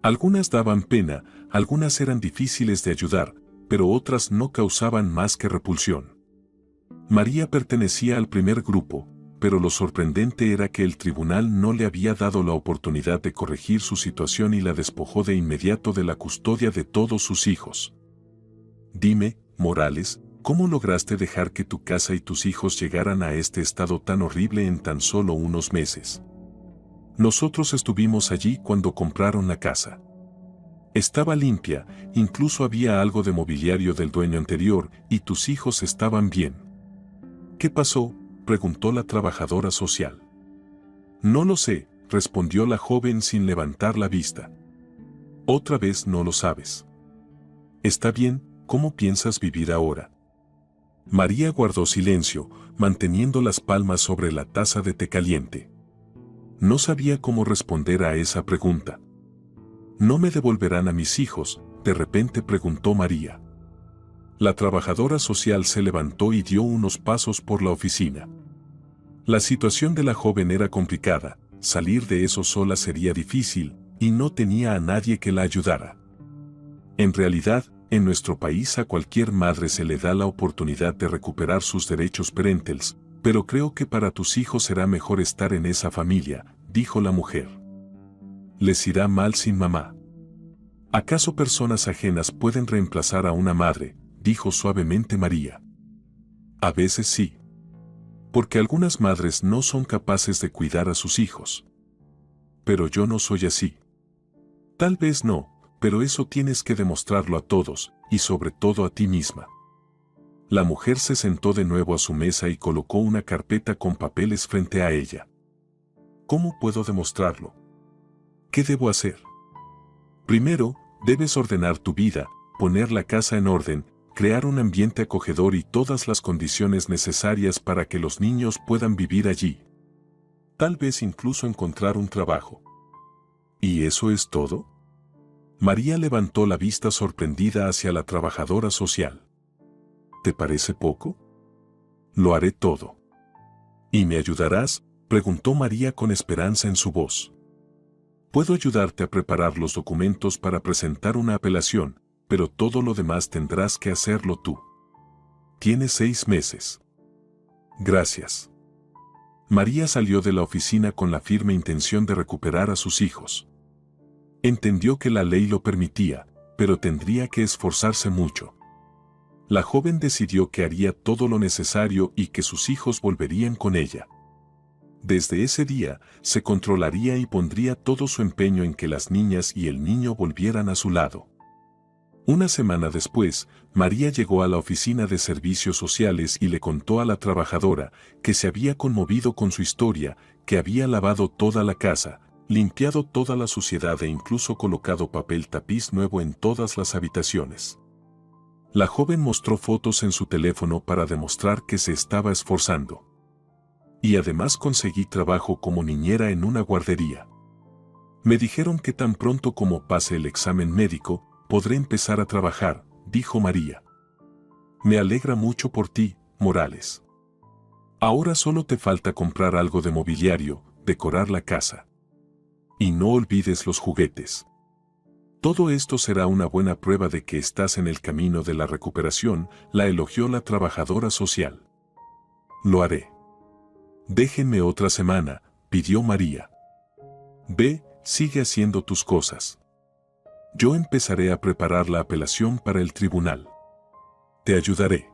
Algunas daban pena, algunas eran difíciles de ayudar, pero otras no causaban más que repulsión. María pertenecía al primer grupo, pero lo sorprendente era que el tribunal no le había dado la oportunidad de corregir su situación y la despojó de inmediato de la custodia de todos sus hijos. «Dime, Morales, ¿cómo lograste dejar que tu casa y tus hijos llegaran a este estado tan horrible en tan solo unos meses? Nosotros estuvimos allí cuando compraron la casa. Estaba limpia, incluso había algo de mobiliario del dueño anterior, y tus hijos estaban bien». «¿Qué pasó?», preguntó la trabajadora social. «No lo sé», respondió la joven sin levantar la vista. «Otra vez no lo sabes. Está bien, ¿cómo piensas vivir ahora?». María guardó silencio, manteniendo las palmas sobre la taza de té caliente. No sabía cómo responder a esa pregunta. «¿No me devolverán a mis hijos?», de repente preguntó María. La trabajadora social se levantó y dio unos pasos por la oficina. La situación de la joven era complicada, salir de eso sola sería difícil, y no tenía a nadie que la ayudara. En realidad, en nuestro país a cualquier madre se le da la oportunidad de recuperar sus derechos parentales, pero creo que para tus hijos será mejor estar en esa familia, dijo la mujer. Les irá mal sin mamá. ¿Acaso personas ajenas pueden reemplazar a una madre?, dijo suavemente María. A veces sí. Porque algunas madres no son capaces de cuidar a sus hijos. Pero yo no soy así. Tal vez no, pero eso tienes que demostrarlo a todos, y sobre todo a ti misma. La mujer se sentó de nuevo a su mesa y colocó una carpeta con papeles frente a ella. ¿Cómo puedo demostrarlo? ¿Qué debo hacer? Primero, debes ordenar tu vida, poner la casa en orden, crear un ambiente acogedor y todas las condiciones necesarias para que los niños puedan vivir allí. Tal vez incluso encontrar un trabajo. ¿Y eso es todo? María levantó la vista sorprendida hacia la trabajadora social. ¿Te parece poco? Lo haré todo. ¿Y me ayudarás?, preguntó María con esperanza en su voz. Puedo ayudarte a preparar los documentos para presentar una apelación, pero todo lo demás tendrás que hacerlo tú. Tienes 6 meses. Gracias. María salió de la oficina con la firme intención de recuperar a sus hijos. Entendió que la ley lo permitía, pero tendría que esforzarse mucho. La joven decidió que haría todo lo necesario y que sus hijos volverían con ella. Desde ese día, se controlaría y pondría todo su empeño en que las niñas y el niño volvieran a su lado. Una semana después, María llegó a la oficina de servicios sociales y le contó a la trabajadora que se había conmovido con su historia, que había lavado toda la casa, limpiado toda la suciedad e incluso colocado papel tapiz nuevo en todas las habitaciones. La joven mostró fotos en su teléfono para demostrar que se estaba esforzando. Y además conseguí trabajo como niñera en una guardería. Me dijeron que tan pronto como pase el examen médico, podré empezar a trabajar, dijo María. Me alegra mucho por ti, Morales. Ahora solo te falta comprar algo de mobiliario, decorar la casa. Y no olvides los juguetes. Todo esto será una buena prueba de que estás en el camino de la recuperación, la elogió la trabajadora social. Lo haré. Déjenme otra semana, pidió María. Ve, sigue haciendo tus cosas. Yo empezaré a preparar la apelación para el tribunal. Te ayudaré.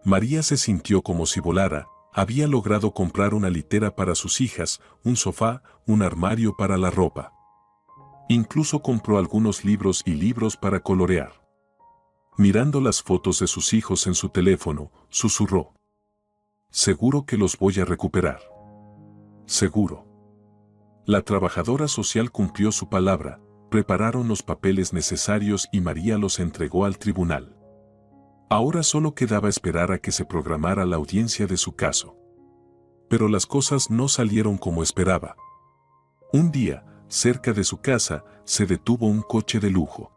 María se sintió como si volara. Había logrado comprar una litera para sus hijas, un sofá, un armario para la ropa. Incluso compró algunos libros y libros para colorear. Mirando las fotos de sus hijos en su teléfono, susurró. Seguro que los voy a recuperar. Seguro. La trabajadora social cumplió su palabra, prepararon los papeles necesarios y María los entregó al tribunal. Ahora solo quedaba esperar a que se programara la audiencia de su caso. Pero las cosas no salieron como esperaba. Un día, cerca de su casa, se detuvo un coche de lujo.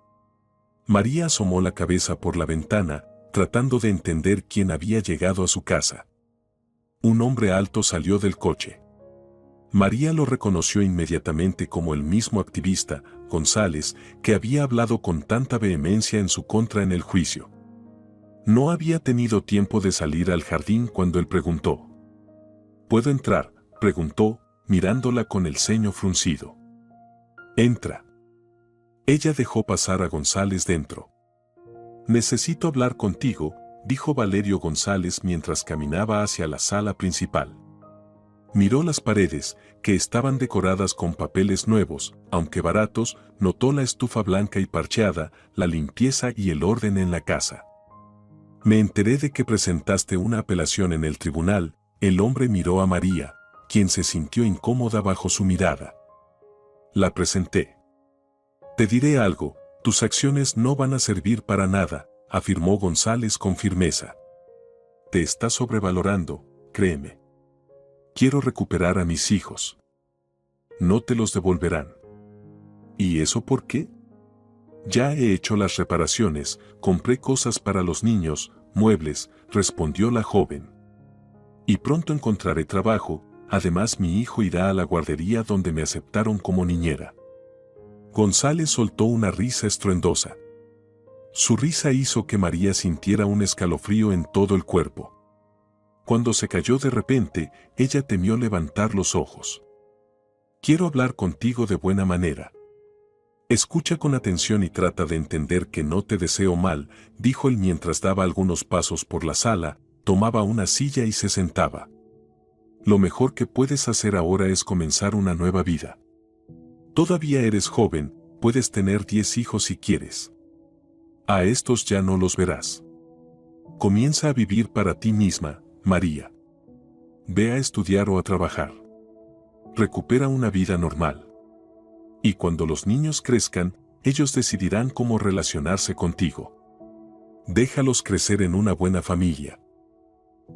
María asomó la cabeza por la ventana, tratando de entender quién había llegado a su casa. Un hombre alto salió del coche. María lo reconoció inmediatamente como el mismo activista, González, que había hablado con tanta vehemencia en su contra en el juicio. No había tenido tiempo de salir al jardín cuando él preguntó. ¿Puedo entrar?, preguntó, mirándola con el ceño fruncido. Entra. Ella dejó pasar a González dentro. Necesito hablar contigo, dijo Valerio González mientras caminaba hacia la sala principal. Miró las paredes, que estaban decoradas con papeles nuevos, aunque baratos, notó la estufa blanca y parcheada, la limpieza y el orden en la casa. Me enteré de que presentaste una apelación en el tribunal. El hombre miró a María, quien se sintió incómoda bajo su mirada. La presenté. Te diré algo, tus acciones no van a servir para nada, afirmó González con firmeza. Te estás sobrevalorando, créeme. Quiero recuperar a mis hijos. No te los devolverán. ¿Y eso por qué? Ya he hecho las reparaciones, compré cosas para los niños, muebles, respondió la joven. Y pronto encontraré trabajo, además mi hijo irá a la guardería donde me aceptaron como niñera. González soltó una risa estruendosa. Su risa hizo que María sintiera un escalofrío en todo el cuerpo. Cuando se cayó de repente, ella temió levantar los ojos. Quiero hablar contigo de buena manera. Escucha con atención y trata de entender que no te deseo mal, dijo él mientras daba algunos pasos por la sala, tomaba una silla y se sentaba. Lo mejor que puedes hacer ahora es comenzar una nueva vida. Todavía eres joven, puedes tener 10 hijos si quieres. A estos ya no los verás. Comienza a vivir para ti misma, María. Ve a estudiar o a trabajar. Recupera una vida normal. Y cuando los niños crezcan, ellos decidirán cómo relacionarse contigo. Déjalos crecer en una buena familia.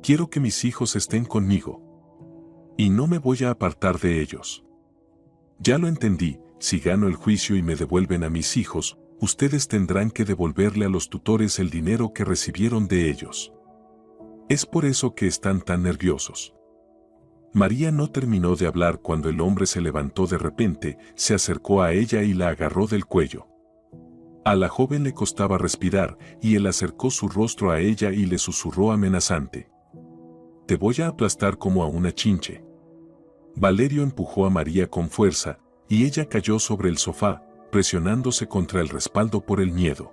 Quiero que mis hijos estén conmigo. Y no me voy a apartar de ellos. Ya lo entendí, si gano el juicio y me devuelven a mis hijos, ustedes tendrán que devolverle a los tutores el dinero que recibieron de ellos. Es por eso que están tan nerviosos. María no terminó de hablar cuando el hombre se levantó de repente, se acercó a ella y la agarró del cuello. A la joven le costaba respirar y él acercó su rostro a ella y le susurró amenazante: «Te voy a aplastar como a una chinche». Valerio empujó a María con fuerza y ella cayó sobre el sofá, presionándose contra el respaldo por el miedo.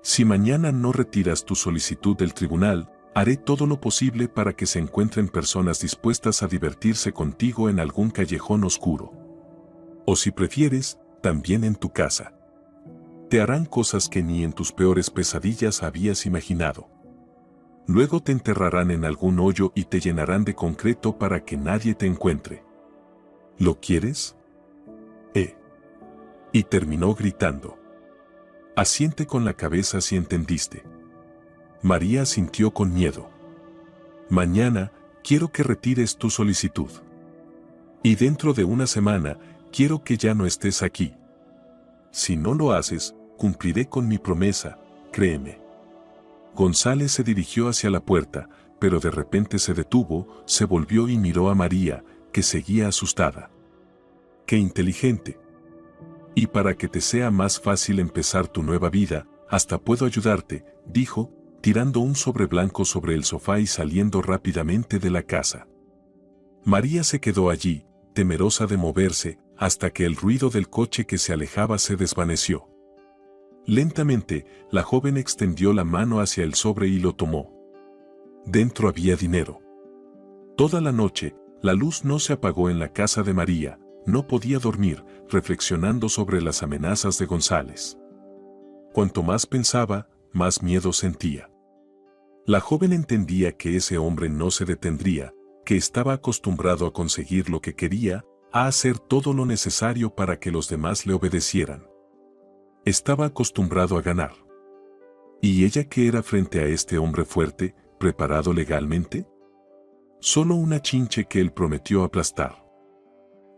«Si mañana no retiras tu solicitud del tribunal, haré todo lo posible para que se encuentren personas dispuestas a divertirse contigo en algún callejón oscuro. O si prefieres, también en tu casa. Te harán cosas que ni en tus peores pesadillas habías imaginado. Luego te enterrarán en algún hoyo y te llenarán de concreto para que nadie te encuentre. ¿Lo quieres?». Y terminó gritando: «Asiente con la cabeza si entendiste». María asintió con miedo. «Mañana, quiero que retires tu solicitud. Y dentro de una semana, quiero que ya no estés aquí. Si no lo haces, cumpliré con mi promesa, créeme». González se dirigió hacia la puerta, pero de repente se detuvo, se volvió y miró a María, que seguía asustada. «Qué inteligente. Y para que te sea más fácil empezar tu nueva vida, hasta puedo ayudarte», dijo, tirando un sobre blanco sobre el sofá y saliendo rápidamente de la casa. María se quedó allí, temerosa de moverse, hasta que el ruido del coche que se alejaba se desvaneció. Lentamente, la joven extendió la mano hacia el sobre y lo tomó. Dentro había dinero. Toda la noche, la luz no se apagó en la casa de María. No podía dormir, reflexionando sobre las amenazas de González. Cuanto más pensaba, más miedo sentía. La joven entendía que ese hombre no se detendría, que estaba acostumbrado a conseguir lo que quería, a hacer todo lo necesario para que los demás le obedecieran. Estaba acostumbrado a ganar. ¿Y ella qué era frente a este hombre fuerte, preparado legalmente? Solo una chinche que él prometió aplastar.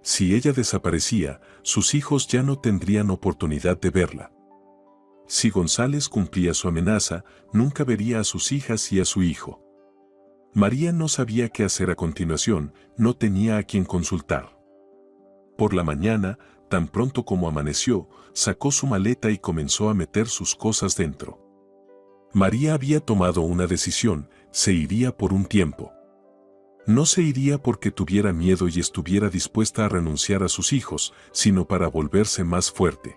Si ella desaparecía, sus hijos ya no tendrían oportunidad de verla. Si González cumplía su amenaza, nunca vería a sus hijas y a su hijo. María no sabía qué hacer a continuación, no tenía a quien consultar. Por la mañana, tan pronto como amaneció, sacó su maleta y comenzó a meter sus cosas dentro. María había tomado una decisión: se iría por un tiempo. No se iría porque tuviera miedo y estuviera dispuesta a renunciar a sus hijos, sino para volverse más fuerte.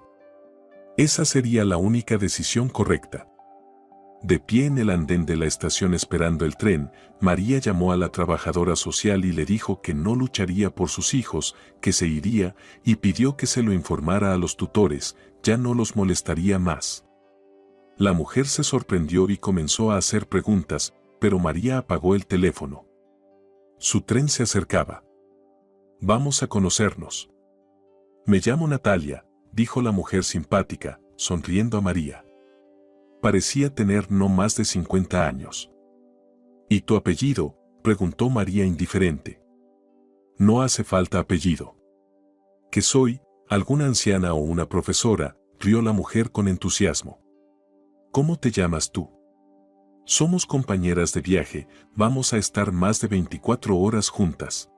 Esa sería la única decisión correcta. De pie en el andén de la estación esperando el tren, María llamó a la trabajadora social y le dijo que no lucharía por sus hijos, que se iría, y pidió que se lo informara a los tutores, ya no los molestaría más. La mujer se sorprendió y comenzó a hacer preguntas, pero María apagó el teléfono. Su tren se acercaba. «Vamos a conocernos». «Me llamo Natalia», dijo la mujer simpática, sonriendo a María. Parecía tener no más de 50 años. «¿Y tu apellido?», preguntó María indiferente. «No hace falta apellido». «¿Qué soy? ¿Alguna anciana o una profesora?», rió la mujer con entusiasmo. «¿Cómo te llamas tú?». «Somos compañeras de viaje, vamos a estar más de 24 horas juntas».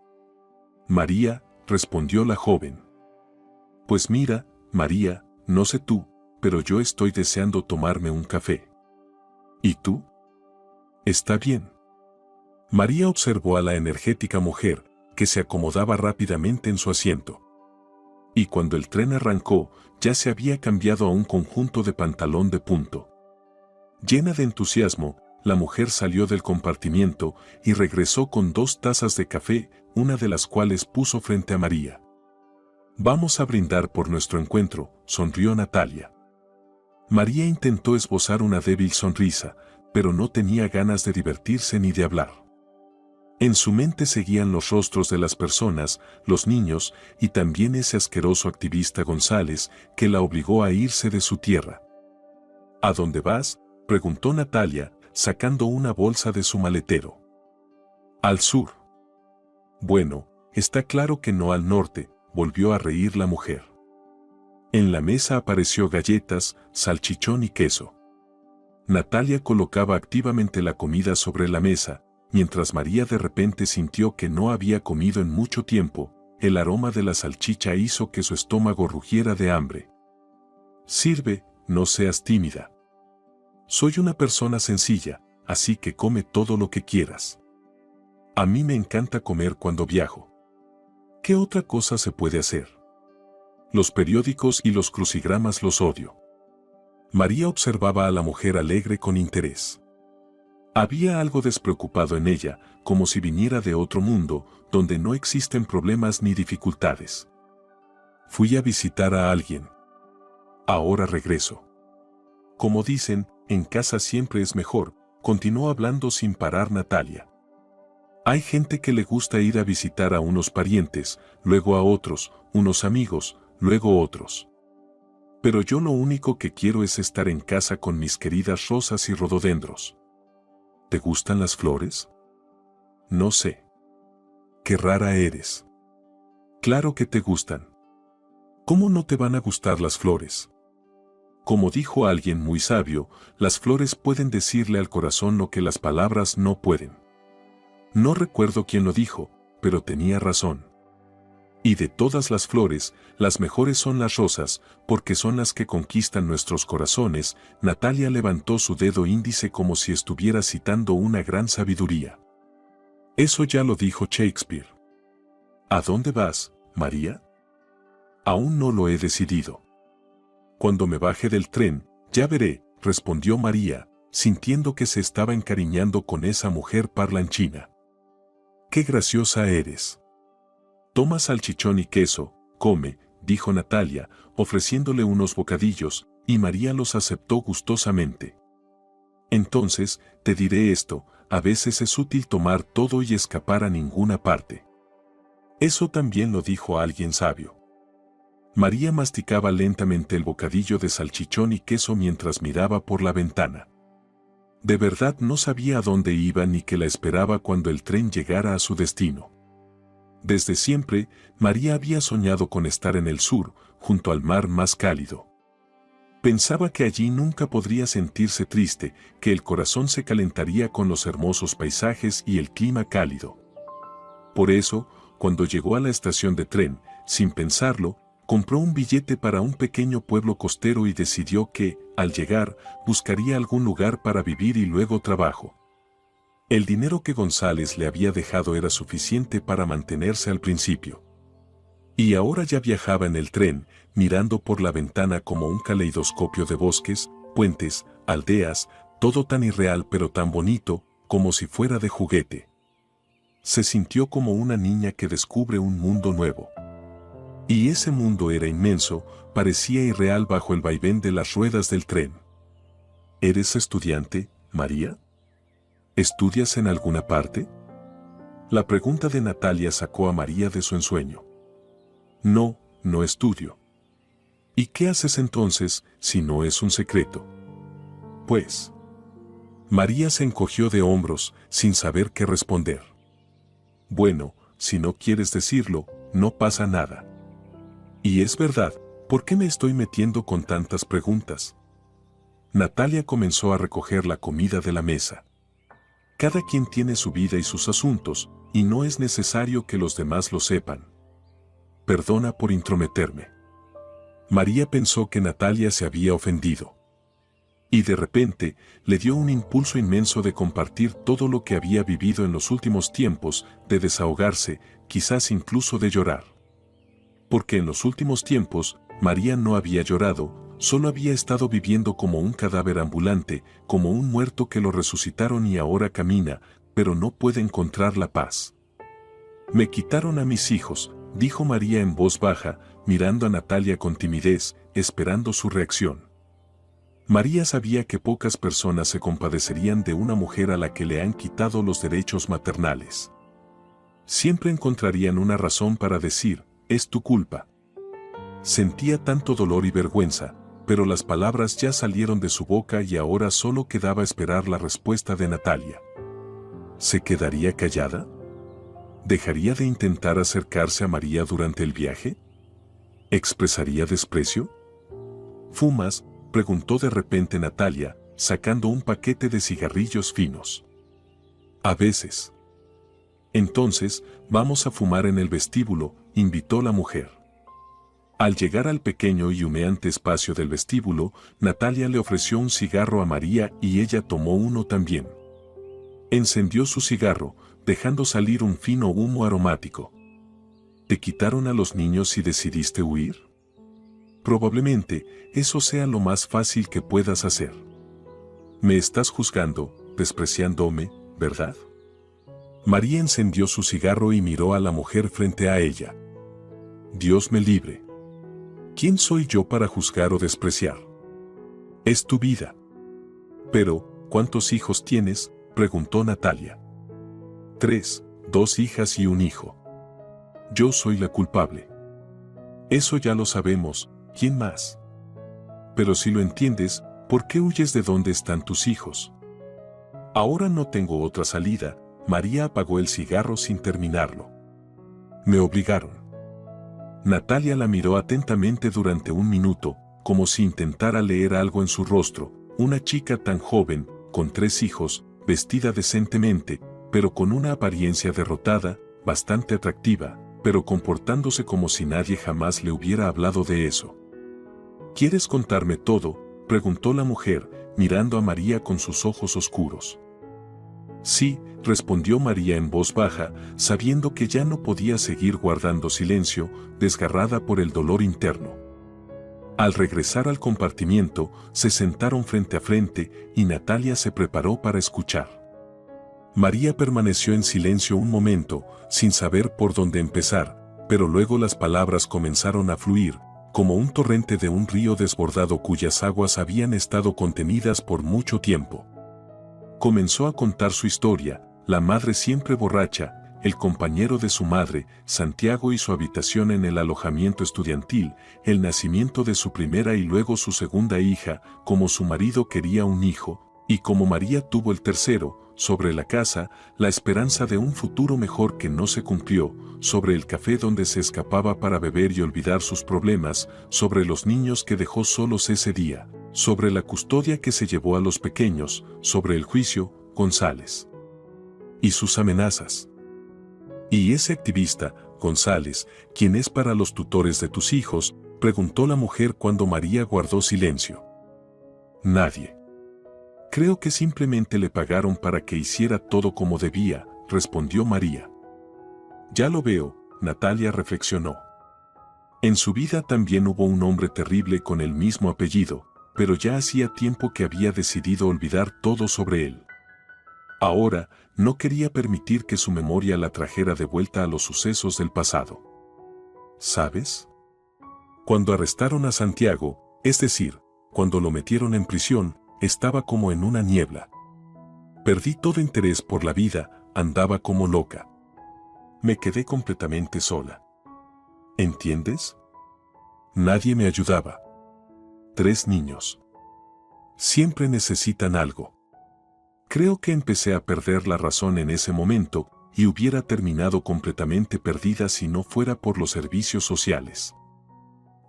«María», respondió la joven. «Pues mira, María, no sé tú, pero yo estoy deseando tomarme un café». «¿Y tú?». «Está bien». María observó a la energética mujer, que se acomodaba rápidamente en su asiento. Y cuando el tren arrancó, ya se había cambiado a un conjunto de pantalón de punto. Llena de entusiasmo, la mujer salió del compartimiento y regresó con 2 tazas de café, una de las cuales puso frente a María. «Vamos a brindar por nuestro encuentro», sonrió Natalia. María intentó esbozar una débil sonrisa, pero no tenía ganas de divertirse ni de hablar. En su mente seguían los rostros de las personas, los niños y también ese asqueroso activista González que la obligó a irse de su tierra. «¿A dónde vas?», preguntó Natalia, sacando una bolsa de su maletero. «Al sur». «Bueno, está claro que no al norte», volvió a reír la mujer. En la mesa apareció galletas, salchichón y queso. Natalia colocaba activamente la comida sobre la mesa, mientras María de repente sintió que no había comido en mucho tiempo. El aroma de la salchicha hizo que su estómago rugiera de hambre. Sirve, no seas tímida. Soy una persona sencilla, así que come todo lo que quieras. A mí me encanta comer cuando viajo. ¿Qué otra cosa se puede hacer? Los periódicos y los crucigramas los odio. María observaba a la mujer alegre con interés. Había algo despreocupado en ella, como si viniera de otro mundo, donde no existen problemas ni dificultades. Fui a visitar a alguien. Ahora regreso. Como dicen, en casa siempre es mejor, continuó hablando sin parar Natalia. Hay gente que le gusta ir a visitar a unos parientes, luego a otros, unos amigos, luego otros. Pero yo lo único que quiero es estar en casa con mis queridas rosas y rododendros. ¿Te gustan las flores? No sé. Qué rara eres. Claro que te gustan. ¿Cómo no te van a gustar las flores? Como dijo alguien muy sabio, las flores pueden decirle al corazón lo que las palabras no pueden. No recuerdo quién lo dijo, pero tenía razón. Y de todas las flores, las mejores son las rosas, porque son las que conquistan nuestros corazones. Natalia levantó su dedo índice como si estuviera citando una gran sabiduría. Eso ya lo dijo Shakespeare. ¿A dónde vas, María? Aún no lo he decidido. Cuando me baje del tren, ya veré, respondió María, sintiendo que se estaba encariñando con esa mujer parlanchina. ¡Qué graciosa eres! Toma salchichón y queso, come, dijo Natalia, ofreciéndole unos bocadillos, y María los aceptó gustosamente. Entonces, te diré esto, a veces es útil tomar todo y escapar a ninguna parte. Eso también lo dijo alguien sabio. María masticaba lentamente el bocadillo de salchichón y queso mientras miraba por la ventana. De verdad no sabía a dónde iba ni qué la esperaba cuando el tren llegara a su destino. Desde siempre, María había soñado con estar en el sur, junto al mar más cálido. Pensaba que allí nunca podría sentirse triste, que el corazón se calentaría con los hermosos paisajes y el clima cálido. Por eso, cuando llegó a la estación de tren, sin pensarlo, compró un billete para un pequeño pueblo costero y decidió que, al llegar, buscaría algún lugar para vivir y luego trabajo. El dinero que González le había dejado era suficiente para mantenerse al principio. Y ahora ya viajaba en el tren, mirando por la ventana como un caleidoscopio de bosques, puentes, aldeas, todo tan irreal pero tan bonito, como si fuera de juguete. Se sintió como una niña que descubre un mundo nuevo. Y ese mundo era inmenso, parecía irreal bajo el vaivén de las ruedas del tren. ¿Eres estudiante, María? ¿Estudias en alguna parte? La pregunta de Natalia sacó a María de su ensueño. No, no estudio. ¿Y qué haces entonces, si no es un secreto? Pues. María se encogió de hombros, sin saber qué responder. Bueno, si no quieres decirlo, no pasa nada. Y es verdad, ¿por qué me estoy metiendo con tantas preguntas? Natalia comenzó a recoger la comida de la mesa. Cada quien tiene su vida y sus asuntos, y no es necesario que los demás lo sepan. Perdona por intrometerme. María pensó que Natalia se había ofendido. Y de repente, le dio un impulso inmenso de compartir todo lo que había vivido en los últimos tiempos, de desahogarse, quizás incluso de llorar. Porque en los últimos tiempos, María no había llorado, solo había estado viviendo como un cadáver ambulante, como un muerto que lo resucitaron y ahora camina, pero no puede encontrar la paz. Me quitaron a mis hijos, dijo María en voz baja, mirando a Natalia con timidez, esperando su reacción. María sabía que pocas personas se compadecerían de una mujer a la que le han quitado los derechos maternales. Siempre encontrarían una razón para decir, es tu culpa. Sentía tanto dolor y vergüenza, pero las palabras ya salieron de su boca y ahora solo quedaba esperar la respuesta de Natalia. ¿Se quedaría callada? ¿Dejaría de intentar acercarse a María durante el viaje? ¿Expresaría desprecio? ¿Fumas?, preguntó de repente Natalia, sacando un paquete de cigarrillos finos. A veces. Entonces, vamos a fumar en el vestíbulo, invitó la mujer. Al llegar al pequeño y humeante espacio del vestíbulo, Natalia le ofreció un cigarro a María y ella tomó uno también. Encendió su cigarro, dejando salir un fino humo aromático. ¿Te quitaron a los niños y decidiste huir? Probablemente, eso sea lo más fácil que puedas hacer. Me estás juzgando, despreciándome, ¿verdad? María encendió su cigarro y miró a la mujer frente a ella. Dios me libre. ¿Quién soy yo para juzgar o despreciar? Es tu vida. Pero, ¿cuántos hijos tienes?, preguntó Natalia. 3, 2 hijas y un hijo. Yo soy la culpable. Eso ya lo sabemos, ¿quién más? Pero si lo entiendes, ¿por qué huyes de dónde están tus hijos? Ahora no tengo otra salida. María apagó el cigarro sin terminarlo. Me obligaron. Natalia la miró atentamente durante un minuto, como si intentara leer algo en su rostro. Una chica tan joven, con 3 hijos, vestida decentemente, pero con una apariencia derrotada, bastante atractiva, pero comportándose como si nadie jamás le hubiera hablado de eso. ¿Quieres contarme todo?, preguntó la mujer, mirando a María con sus ojos oscuros. Sí, respondió María en voz baja, sabiendo que ya no podía seguir guardando silencio, desgarrada por el dolor interno. Al regresar al compartimiento, se sentaron frente a frente y Natalia se preparó para escuchar. María permaneció en silencio un momento, sin saber por dónde empezar, pero luego las palabras comenzaron a fluir, como un torrente de un río desbordado cuyas aguas habían estado contenidas por mucho tiempo. Comenzó a contar su historia, la madre siempre borracha, el compañero de su madre, Santiago y su habitación en el alojamiento estudiantil, el nacimiento de su primera y luego su segunda hija, como su marido quería un hijo, y como María tuvo el tercero, sobre la casa, la esperanza de un futuro mejor que no se cumplió, sobre el café donde se escapaba para beber y olvidar sus problemas, sobre los niños que dejó solos ese día, sobre la custodia que se llevó a los pequeños, sobre el juicio, González. Y sus amenazas. ¿Y ese activista, González, quién es para los tutores de tus hijos?, preguntó la mujer cuando María guardó silencio. Nadie. Creo que simplemente le pagaron para que hiciera todo como debía, respondió María. Ya lo veo, Natalia reflexionó. En su vida también hubo un hombre terrible con el mismo apellido, pero ya hacía tiempo que había decidido olvidar todo sobre él. Ahora, no quería permitir que su memoria la trajera de vuelta a los sucesos del pasado. ¿Sabes? Cuando arrestaron a Santiago, es decir, cuando lo metieron en prisión, estaba como en una niebla. Perdí todo interés por la vida, andaba como loca. Me quedé completamente sola. ¿Entiendes? Nadie me ayudaba. 3 niños. Siempre necesitan algo. Creo que empecé a perder la razón en ese momento y hubiera terminado completamente perdida si no fuera por los servicios sociales.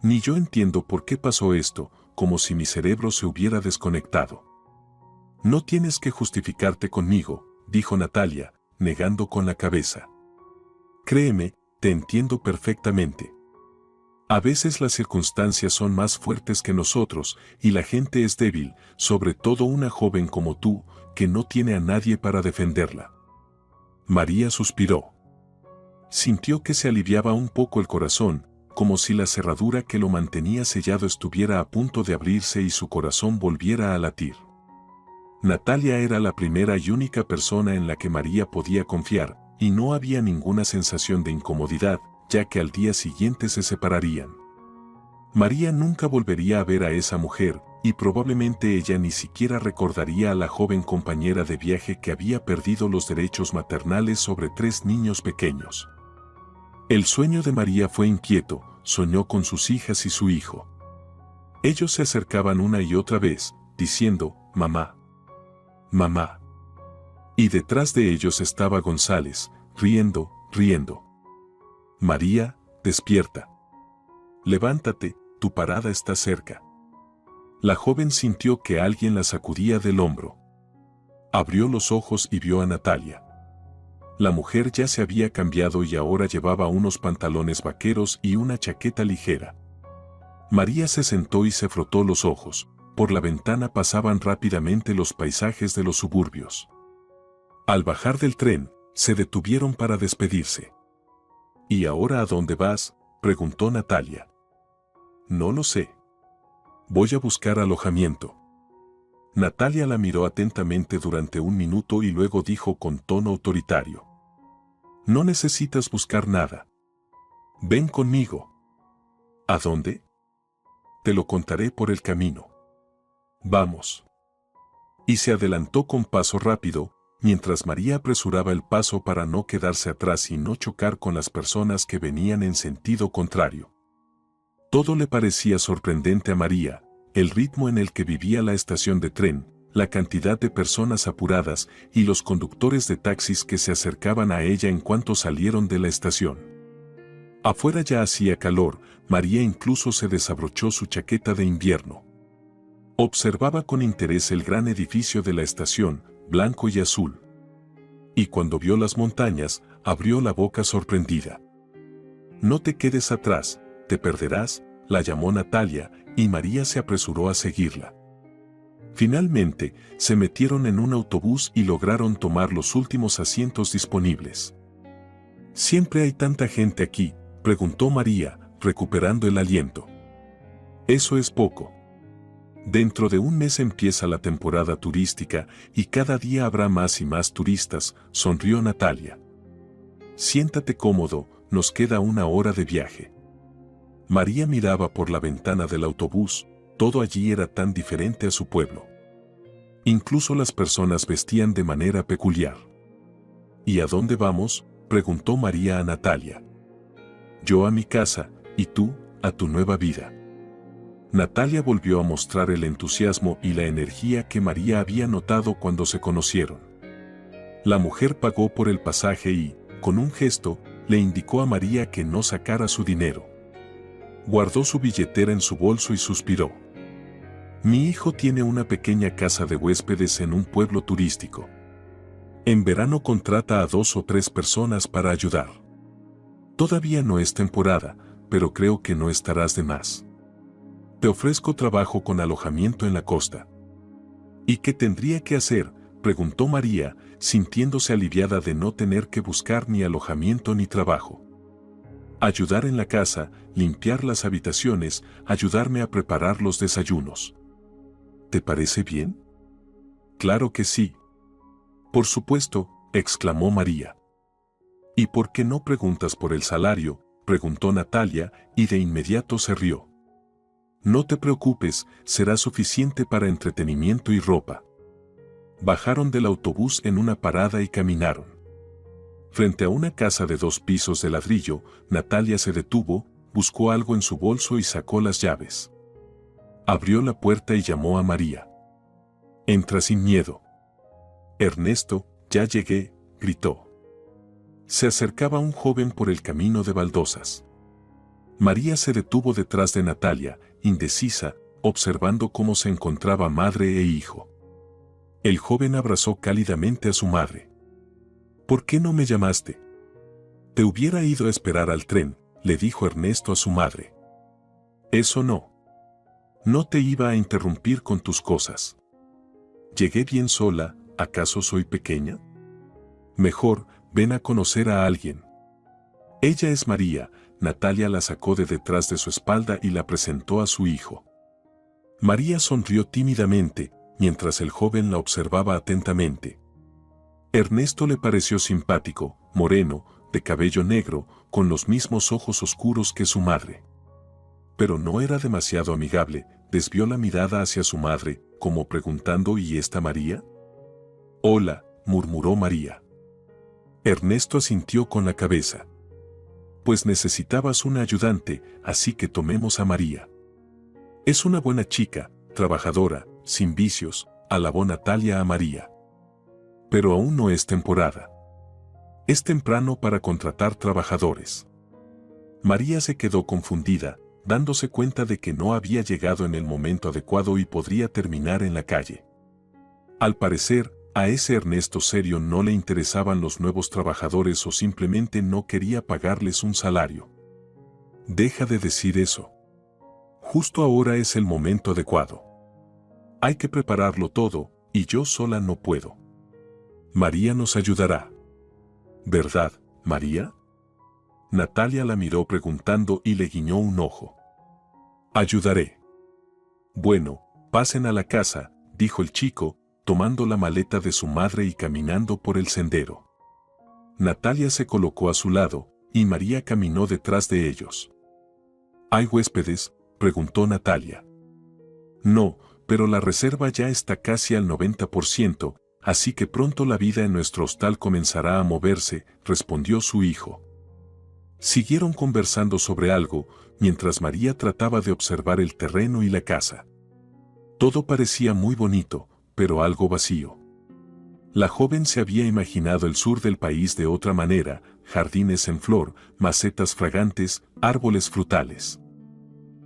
Ni yo entiendo por qué pasó esto, como si mi cerebro se hubiera desconectado. No tienes que justificarte conmigo, dijo Natalia, negando con la cabeza. Créeme, te entiendo perfectamente. A veces las circunstancias son más fuertes que nosotros y la gente es débil, sobre todo una joven como tú, que no tiene a nadie para defenderla. María suspiró. Sintió que se aliviaba un poco el corazón, como si la cerradura que lo mantenía sellado estuviera a punto de abrirse y su corazón volviera a latir. Natalia era la primera y única persona en la que María podía confiar, y no había ninguna sensación de incomodidad, ya que al día siguiente se separarían. María nunca volvería a ver a esa mujer, y probablemente ella ni siquiera recordaría a la joven compañera de viaje que había perdido los derechos maternales sobre 3 niños pequeños. El sueño de María fue inquieto, soñó con sus hijas y su hijo. Ellos se acercaban una y otra vez, diciendo, «Mamá, mamá». Y detrás de ellos estaba González, riendo, riendo. «María, despierta. Levántate, tu parada está cerca». La joven sintió que alguien la sacudía del hombro. Abrió los ojos y vio a Natalia. La mujer ya se había cambiado y ahora llevaba unos pantalones vaqueros y una chaqueta ligera. María se sentó y se frotó los ojos. Por la ventana pasaban rápidamente los paisajes de los suburbios. Al bajar del tren, se detuvieron para despedirse. ¿Y ahora a dónde vas?, preguntó Natalia. No lo sé. Voy a buscar alojamiento. Natalia la miró atentamente durante un minuto y luego dijo con tono autoritario. No necesitas buscar nada. Ven conmigo. ¿A dónde? Te lo contaré por el camino. Vamos. Y se adelantó con paso rápido, mientras María apresuraba el paso para no quedarse atrás y no chocar con las personas que venían en sentido contrario. Todo le parecía sorprendente a María, el ritmo en el que vivía la estación de tren, la cantidad de personas apuradas y los conductores de taxis que se acercaban a ella en cuanto salieron de la estación. Afuera ya hacía calor, María incluso se desabrochó su chaqueta de invierno. Observaba con interés el gran edificio de la estación, blanco y azul. Y cuando vio las montañas, abrió la boca sorprendida. No te quedes atrás, te perderás, la llamó Natalia, y María se apresuró a seguirla. Finalmente, se metieron en un autobús y lograron tomar los últimos asientos disponibles. ¿Siempre hay tanta gente aquí?, preguntó María, recuperando el aliento. Eso es poco. Dentro de un mes empieza la temporada turística y cada día habrá más y más turistas, sonrió Natalia. Siéntate cómodo, nos queda 1 hora de viaje. María miraba por la ventana del autobús, todo allí era tan diferente a su pueblo. Incluso las personas vestían de manera peculiar. ¿Y a dónde vamos?, preguntó María a Natalia. Yo a mi casa, y tú, a tu nueva vida. Natalia volvió a mostrar el entusiasmo y la energía que María había notado cuando se conocieron. La mujer pagó por el pasaje y, con un gesto, le indicó a María que no sacara su dinero. Guardó su billetera en su bolso y suspiró. Mi hijo tiene una pequeña casa de huéspedes en un pueblo turístico. En verano contrata a 2 o 3 personas para ayudar. Todavía no es temporada, pero creo que no estarás de más. Te ofrezco trabajo con alojamiento en la costa. ¿Y qué tendría que hacer?, preguntó María, sintiéndose aliviada de no tener que buscar ni alojamiento ni trabajo. Ayudar en la casa, limpiar las habitaciones, ayudarme a preparar los desayunos. ¿Te parece bien? Claro que sí. Por supuesto, exclamó María. ¿Y por qué no preguntas por el salario?, preguntó Natalia, y de inmediato se rió. No te preocupes, será suficiente para entretenimiento y ropa. Bajaron del autobús en una parada y caminaron. Frente a una casa de 2 pisos de ladrillo, Natalia se detuvo, buscó algo en su bolso y sacó las llaves. Abrió la puerta y llamó a María. Entra sin miedo. Ernesto, ya llegué, gritó. Se acercaba un joven por el camino de baldosas. María se detuvo detrás de Natalia, indecisa, observando cómo se encontraba madre e hijo. El joven abrazó cálidamente a su madre. ¿Por qué no me llamaste? Te hubiera ido a esperar al tren, le dijo Ernesto a su madre. Eso no. No te iba a interrumpir con tus cosas. Llegué bien sola, ¿acaso soy pequeña? Mejor, ven a conocer a alguien. Ella es María. Natalia la sacó de detrás de su espalda y la presentó a su hijo. María sonrió tímidamente, mientras el joven la observaba atentamente. Ernesto le pareció simpático, moreno, de cabello negro, con los mismos ojos oscuros que su madre. Pero no era demasiado amigable, desvió la mirada hacia su madre, como preguntando ¿y esta María? Hola, murmuró María. Ernesto asintió con la cabeza. Pues necesitabas una ayudante, así que tomemos a María. Es una buena chica, trabajadora, sin vicios, alabó Natalia a María. Pero aún no es temporada. Es temprano para contratar trabajadores. María se quedó confundida, dándose cuenta de que no había llegado en el momento adecuado y podría terminar en la calle. Al parecer, a ese Ernesto serio no le interesaban los nuevos trabajadores o simplemente no quería pagarles un salario. Deja de decir eso. Justo ahora es el momento adecuado. Hay que prepararlo todo, y yo sola no puedo. María nos ayudará. ¿Verdad, María? Natalia la miró preguntando y le guiñó un ojo. Ayudaré. Bueno, pasen a la casa, dijo el chico, tomando la maleta de su madre y caminando por el sendero. Natalia se colocó a su lado, y María caminó detrás de ellos. ¿Hay huéspedes?, preguntó Natalia. No, pero la reserva ya está casi al 90%, así que pronto la vida en nuestro hostal comenzará a moverse, respondió su hijo. Siguieron conversando sobre algo, mientras María trataba de observar el terreno y la casa. Todo parecía muy bonito, pero algo vacío. La joven se había imaginado el sur del país de otra manera, jardines en flor, macetas fragantes, árboles frutales.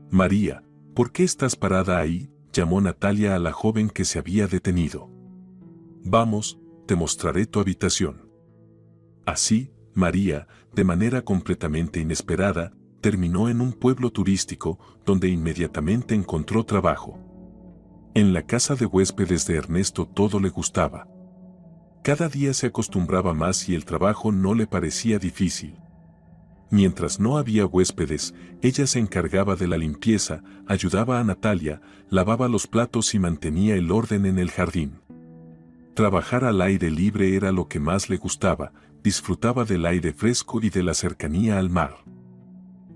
María, ¿por qué estás parada ahí?, llamó Natalia a la joven que se había detenido. Vamos, te mostraré tu habitación. Así, María, de manera completamente inesperada, terminó en un pueblo turístico, donde inmediatamente encontró trabajo. En la casa de huéspedes de Ernesto todo le gustaba. Cada día se acostumbraba más y el trabajo no le parecía difícil. Mientras no había huéspedes, ella se encargaba de la limpieza, ayudaba a Natalia, lavaba los platos y mantenía el orden en el jardín. Trabajar al aire libre era lo que más le gustaba, disfrutaba del aire fresco y de la cercanía al mar.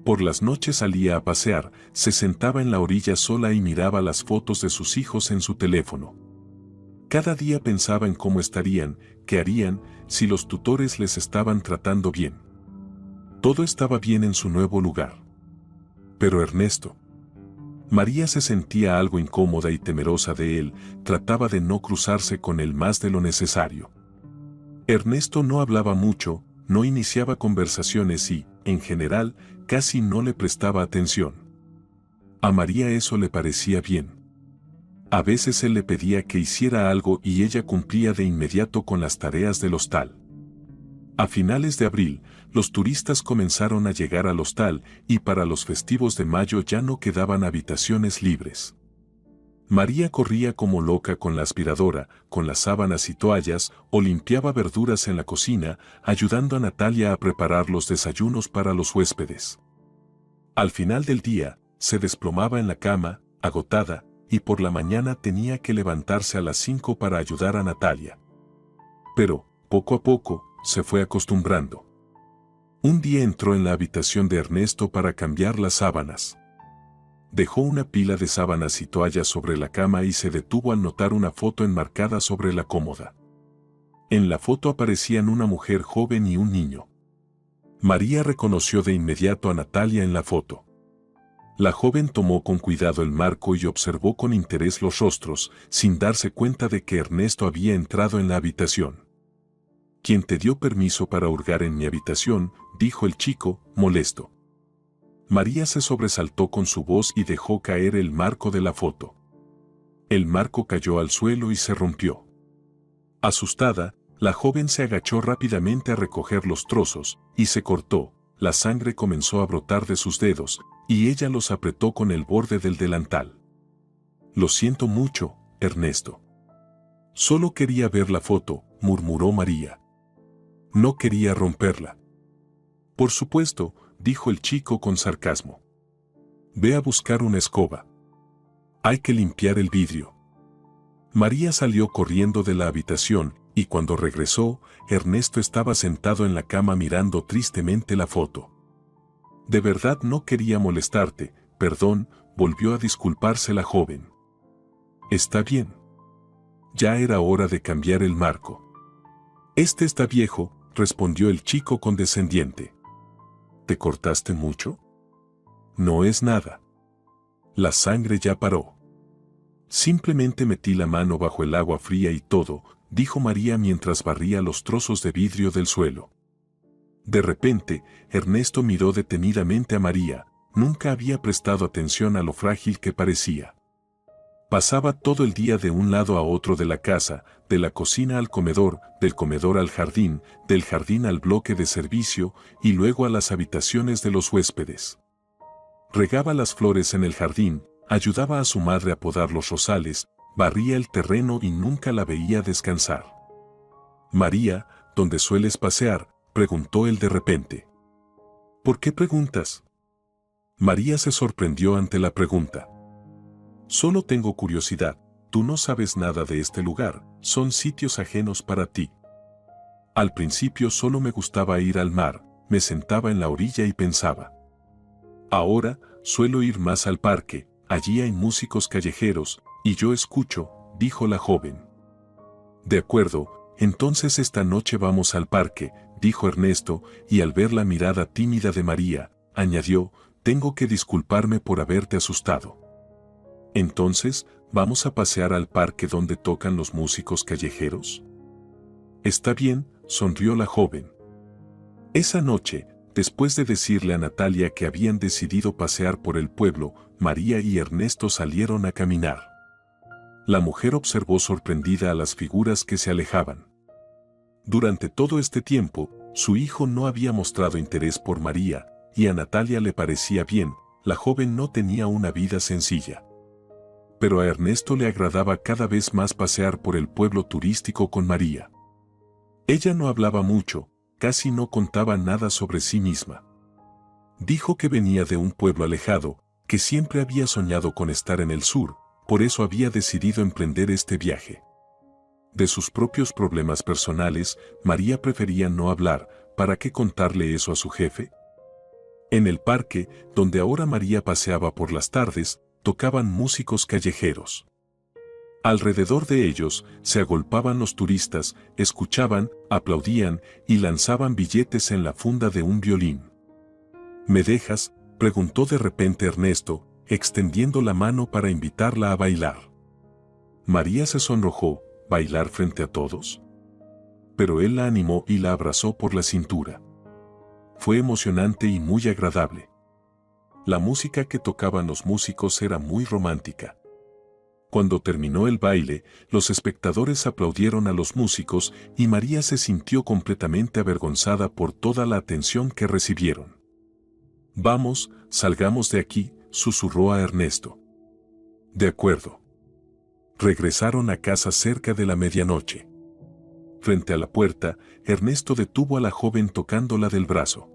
Por las noches salía a pasear, se sentaba en la orilla sola y miraba las fotos de sus hijos en su teléfono. Cada día pensaba en cómo estarían, qué harían, si los tutores les estaban tratando bien. Todo estaba bien en su nuevo lugar. Pero Ernesto. María se sentía algo incómoda y temerosa de él, trataba de no cruzarse con él más de lo necesario. Ernesto no hablaba mucho, no iniciaba conversaciones y, en general, casi no le prestaba atención. A María eso le parecía bien. A veces él le pedía que hiciera algo y ella cumplía de inmediato con las tareas del hostal. A finales de abril, los turistas comenzaron a llegar al hostal y para los festivos de mayo ya no quedaban habitaciones libres. María corría como loca con la aspiradora, con las sábanas y toallas, o limpiaba verduras en la cocina, ayudando a Natalia a preparar los desayunos para los huéspedes. Al final del día, se desplomaba en la cama, agotada, y por la mañana tenía que levantarse a las 5 para ayudar a Natalia. Pero, poco a poco, se fue acostumbrando. Un día entró en la habitación de Ernesto para cambiar las sábanas. Dejó una pila de sábanas y toallas sobre la cama y se detuvo al notar una foto enmarcada sobre la cómoda. En la foto aparecían una mujer joven y un niño. María reconoció de inmediato a Natalia en la foto. La joven tomó con cuidado el marco y observó con interés los rostros, sin darse cuenta de que Ernesto había entrado en la habitación. «¿Quién te dio permiso para hurgar en mi habitación?», dijo el chico, molesto. María se sobresaltó con su voz y dejó caer el marco de la foto. El marco cayó al suelo y se rompió. Asustada, la joven se agachó rápidamente a recoger los trozos, y se cortó, la sangre comenzó a brotar de sus dedos, y ella los apretó con el borde del delantal. «Lo siento mucho, Ernesto. Solo quería ver la foto», murmuró María. No quería romperla. Por supuesto, dijo el chico con sarcasmo. Ve a buscar una escoba. Hay que limpiar el vidrio. María salió corriendo de la habitación, y cuando regresó, Ernesto estaba sentado en la cama mirando tristemente la foto. De verdad no quería molestarte, perdón, volvió a disculparse la joven. Está bien. Ya era hora de cambiar el marco. Este está viejo, respondió el chico condescendiente. ¿Te cortaste mucho? No es nada. La sangre ya paró. Simplemente metí la mano bajo el agua fría y todo, dijo María mientras barría los trozos de vidrio del suelo. De repente, Ernesto miró detenidamente a María, nunca había prestado atención a lo frágil que parecía. Pasaba todo el día de un lado a otro de la casa, de la cocina al comedor, del comedor al jardín, del jardín al bloque de servicio y luego a las habitaciones de los huéspedes. Regaba las flores en el jardín, ayudaba a su madre a podar los rosales, barría el terreno y nunca la veía descansar. María, ¿dónde sueles pasear?, preguntó él de repente. ¿Por qué preguntas? María se sorprendió ante la pregunta. Solo tengo curiosidad, tú no sabes nada de este lugar, son sitios ajenos para ti. Al principio solo me gustaba ir al mar, me sentaba en la orilla y pensaba. Ahora, suelo ir más al parque, allí hay músicos callejeros, y yo escucho, dijo la joven. De acuerdo, entonces esta noche vamos al parque, dijo Ernesto, y al ver la mirada tímida de María, añadió, tengo que disculparme por haberte asustado. Entonces, ¿vamos a pasear al parque donde tocan los músicos callejeros? Está bien, sonrió la joven. Esa noche, después de decirle a Natalia que habían decidido pasear por el pueblo, María y Ernesto salieron a caminar. La mujer observó sorprendida a las figuras que se alejaban. Durante todo este tiempo, su hijo no había mostrado interés por María, y a Natalia le parecía bien, la joven no tenía una vida sencilla. Pero a Ernesto le agradaba cada vez más pasear por el pueblo turístico con María. Ella no hablaba mucho, casi no contaba nada sobre sí misma. Dijo que venía de un pueblo alejado, que siempre había soñado con estar en el sur, por eso había decidido emprender este viaje. De sus propios problemas personales, María prefería no hablar, ¿para qué contarle eso a su jefe? En el parque, donde ahora María paseaba por las tardes, tocaban músicos callejeros. Alrededor de ellos se agolpaban los turistas, escuchaban, aplaudían y lanzaban billetes en la funda de un violín. ¿Me dejas?, preguntó de repente Ernesto, extendiendo la mano para invitarla a bailar. María se sonrojó, ¿bailar frente a todos? Pero él la animó y la abrazó por la cintura. Fue emocionante y muy agradable. La música que tocaban los músicos era muy romántica. Cuando terminó el baile, los espectadores aplaudieron a los músicos y María se sintió completamente avergonzada por toda la atención que recibieron. Vamos, salgamos de aquí, susurró a Ernesto. De acuerdo. Regresaron a casa cerca de la medianoche. Frente a la puerta, Ernesto detuvo a la joven tocándola del brazo.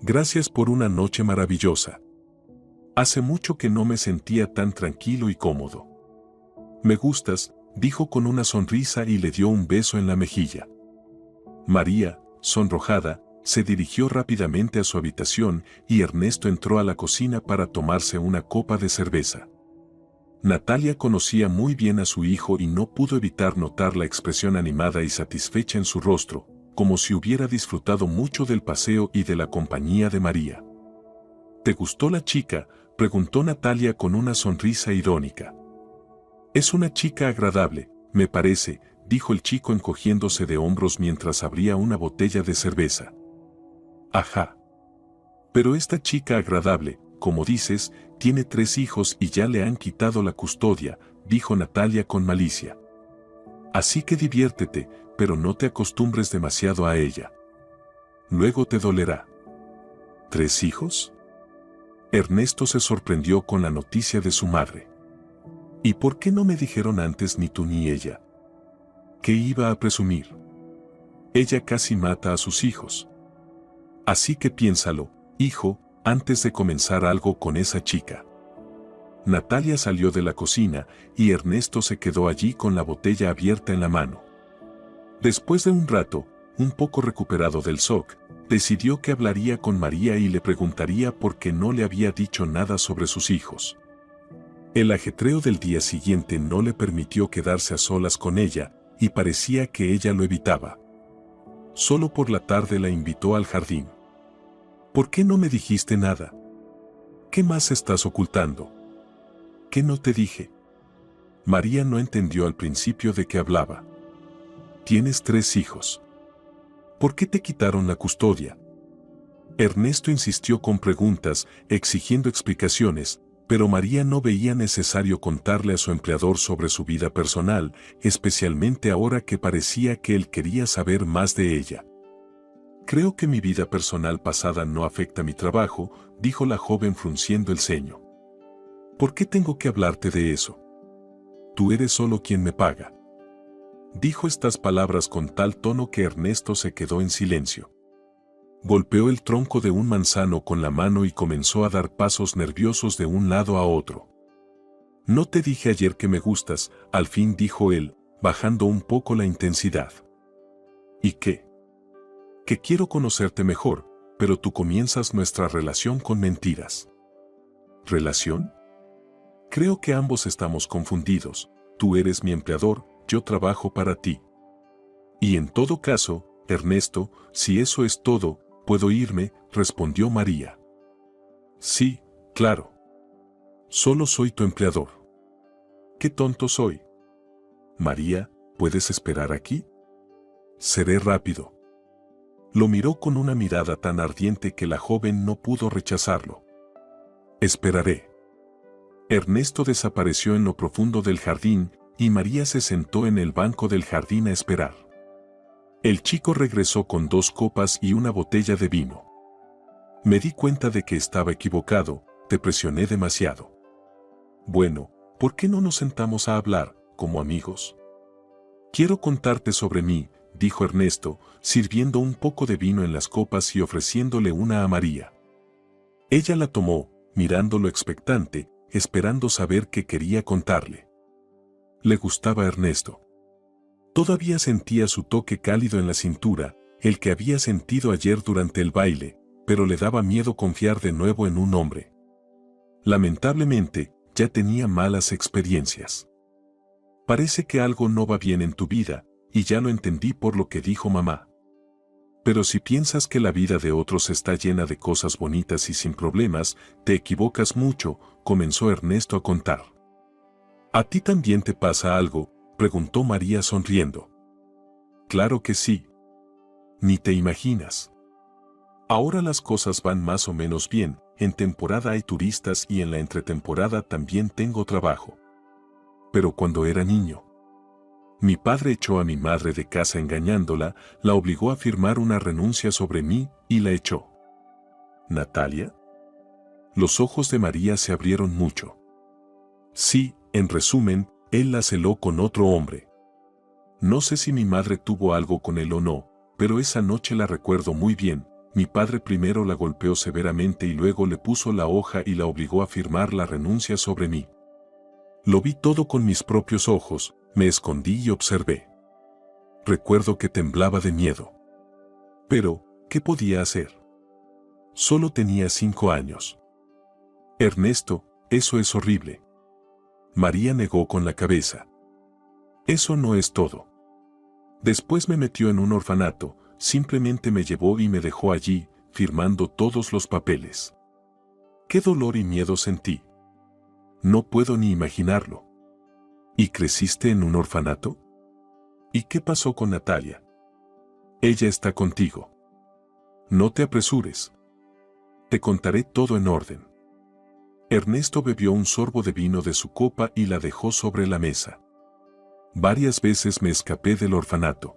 Gracias por una noche maravillosa. Hace mucho que no me sentía tan tranquilo y cómodo. Me gustas, dijo con una sonrisa y le dio un beso en la mejilla. María, sonrojada, se dirigió rápidamente a su habitación y Ernesto entró a la cocina para tomarse una copa de cerveza. Natalia conocía muy bien a su hijo y no pudo evitar notar la expresión animada y satisfecha en su rostro, como si hubiera disfrutado mucho del paseo y de la compañía de María. ¿Te gustó la chica?, preguntó Natalia con una sonrisa irónica. Es una chica agradable, me parece, dijo el chico encogiéndose de hombros mientras abría una botella de cerveza. Ajá. Pero esta chica agradable, como dices, tiene 3 hijos y ya le han quitado la custodia, dijo Natalia con malicia. Así que diviértete, pero no te acostumbres demasiado a ella. Luego te dolerá. ¿3 hijos? Ernesto se sorprendió con la noticia de su madre. ¿Y por qué no me dijeron antes ni tú ni ella? ¿Qué iba a presumir? Ella casi mata a sus hijos. Así que piénsalo, hijo, antes de comenzar algo con esa chica. Natalia salió de la cocina y Ernesto se quedó allí con la botella abierta en la mano. Después de un rato, un poco recuperado del shock, decidió que hablaría con María y le preguntaría por qué no le había dicho nada sobre sus hijos. El ajetreo del día siguiente no le permitió quedarse a solas con ella, y parecía que ella lo evitaba. Solo por la tarde la invitó al jardín. ¿Por qué no me dijiste nada? ¿Qué más estás ocultando? ¿Qué no te dije? María no entendió al principio de qué hablaba. Tienes 3 hijos. ¿Por qué te quitaron la custodia? Ernesto insistió con preguntas, exigiendo explicaciones, pero María no veía necesario contarle a su empleador sobre su vida personal, especialmente ahora que parecía que él quería saber más de ella. Creo que mi vida personal pasada no afecta mi trabajo, dijo la joven frunciendo el ceño. ¿Por qué tengo que hablarte de eso? Tú eres solo quien me paga. Dijo estas palabras con tal tono que Ernesto se quedó en silencio. Golpeó el tronco de un manzano con la mano y comenzó a dar pasos nerviosos de un lado a otro. No te dije ayer que me gustas, al fin dijo él, bajando un poco la intensidad. ¿Y qué? Que quiero conocerte mejor, pero tú comienzas nuestra relación con mentiras. ¿Relación? Creo que ambos estamos confundidos. Tú eres mi empleador, yo trabajo para ti. Y en todo caso, Ernesto, si eso es todo, ¿puedo irme?, respondió María. Sí, claro. Solo soy tu empleador. Qué tonto soy. María, ¿puedes esperar aquí? Seré rápido. Lo miró con una mirada tan ardiente que la joven no pudo rechazarlo. Esperaré. Ernesto desapareció en lo profundo del jardín y María se sentó en el banco del jardín a esperar. El chico regresó con 2 copas y una botella de vino. Me di cuenta de que estaba equivocado, te presioné demasiado. Bueno, ¿por qué no nos sentamos a hablar, como amigos? Quiero contarte sobre mí, dijo Ernesto, sirviendo un poco de vino en las copas y ofreciéndole una a María. Ella la tomó, mirándolo expectante, esperando saber qué quería contarle. Le gustaba Ernesto. Todavía sentía su toque cálido en la cintura, el que había sentido ayer durante el baile, pero le daba miedo confiar de nuevo en un hombre. Lamentablemente, ya tenía malas experiencias. Parece que algo no va bien en tu vida, y ya lo entendí por lo que dijo mamá. Pero si piensas que la vida de otros está llena de cosas bonitas y sin problemas, te equivocas mucho, comenzó Ernesto a contar. ¿A ti también te pasa algo?, preguntó María sonriendo. Claro que sí. Ni te imaginas. Ahora las cosas van más o menos bien, en temporada hay turistas y en la entretemporada también tengo trabajo. Pero cuando era niño, mi padre echó a mi madre de casa engañándola, la obligó a firmar una renuncia sobre mí y la echó. ¿Natalia? Los ojos de María se abrieron mucho. Sí, en resumen, él la celó con otro hombre. No sé si mi madre tuvo algo con él o no, pero esa noche la recuerdo muy bien. Mi padre primero la golpeó severamente y luego le puso la hoja y la obligó a firmar la renuncia sobre mí. Lo vi todo con mis propios ojos, me escondí y observé. Recuerdo que temblaba de miedo. Pero, ¿qué podía hacer? Solo tenía 5 años. Ernesto, eso es horrible. María negó con la cabeza. Eso no es todo. Después me metió en un orfanato, simplemente me llevó y me dejó allí, firmando todos los papeles. Qué dolor y miedo sentí. No puedo ni imaginarlo. ¿Y creciste en un orfanato? ¿Y qué pasó con Natalia? Ella está contigo. No te apresures. Te contaré todo en orden. Ernesto bebió un sorbo de vino de su copa y la dejó sobre la mesa. Varias veces me escapé del orfanato.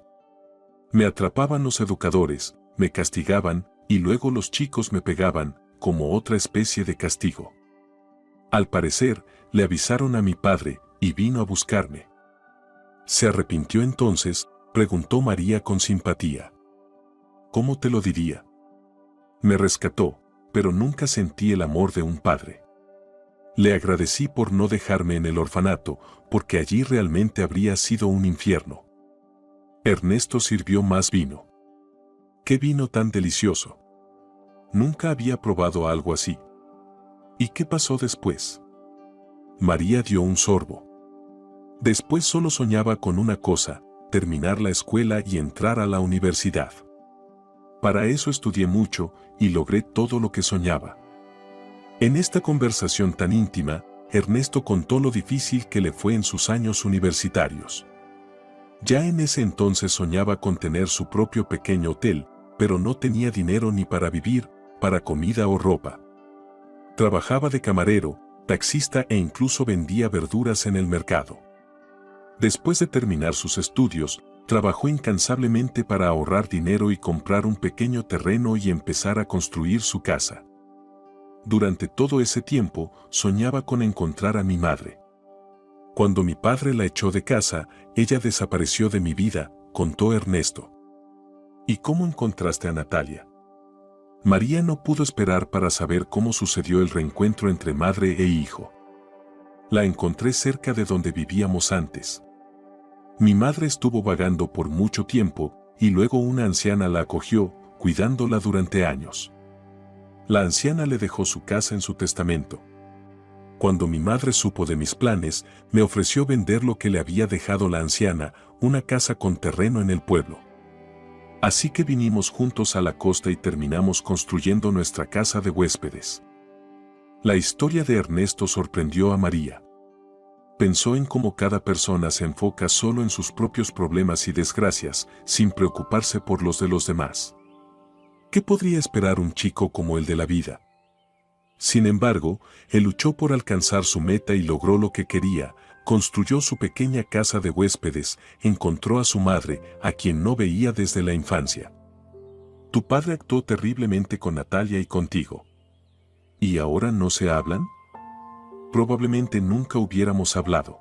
Me atrapaban los educadores, me castigaban, y luego los chicos me pegaban, como otra especie de castigo. Al parecer, le avisaron a mi padre, y vino a buscarme. ¿Se arrepintió entonces?, preguntó María con simpatía. ¿Cómo te lo diría? Me rescató, pero nunca sentí el amor de un padre. Le agradecí por no dejarme en el orfanato, porque allí realmente habría sido un infierno. Ernesto sirvió más vino. ¡Qué vino tan delicioso! Nunca había probado algo así. ¿Y qué pasó después? María dio un sorbo. Después solo soñaba con una cosa, terminar la escuela y entrar a la universidad. Para eso estudié mucho y logré todo lo que soñaba. En esta conversación tan íntima, Ernesto contó lo difícil que le fue en sus años universitarios. Ya en ese entonces soñaba con tener su propio pequeño hotel, pero no tenía dinero ni para vivir, para comida o ropa. Trabajaba de camarero, taxista e incluso vendía verduras en el mercado. Después de terminar sus estudios, trabajó incansablemente para ahorrar dinero y comprar un pequeño terreno y empezar a construir su casa. Durante todo ese tiempo, soñaba con encontrar a mi madre. Cuando mi padre la echó de casa, ella desapareció de mi vida, contó Ernesto. ¿Y cómo encontraste a Natalia? María no pudo esperar para saber cómo sucedió el reencuentro entre madre e hijo. La encontré cerca de donde vivíamos antes. Mi madre estuvo vagando por mucho tiempo y luego una anciana la acogió, cuidándola durante años. La anciana le dejó su casa en su testamento. Cuando mi madre supo de mis planes, me ofreció vender lo que le había dejado la anciana, una casa con terreno en el pueblo. Así que vinimos juntos a la costa y terminamos construyendo nuestra casa de huéspedes. La historia de Ernesto sorprendió a María. Pensó en cómo cada persona se enfoca solo en sus propios problemas y desgracias, sin preocuparse por los de los demás. ¿Qué podría esperar un chico como el de la vida? Sin embargo, él luchó por alcanzar su meta y logró lo que quería, construyó su pequeña casa de huéspedes, encontró a su madre, a quien no veía desde la infancia. Tu padre actuó terriblemente con Natalia y contigo. ¿Y ahora no se hablan? Probablemente nunca hubiéramos hablado.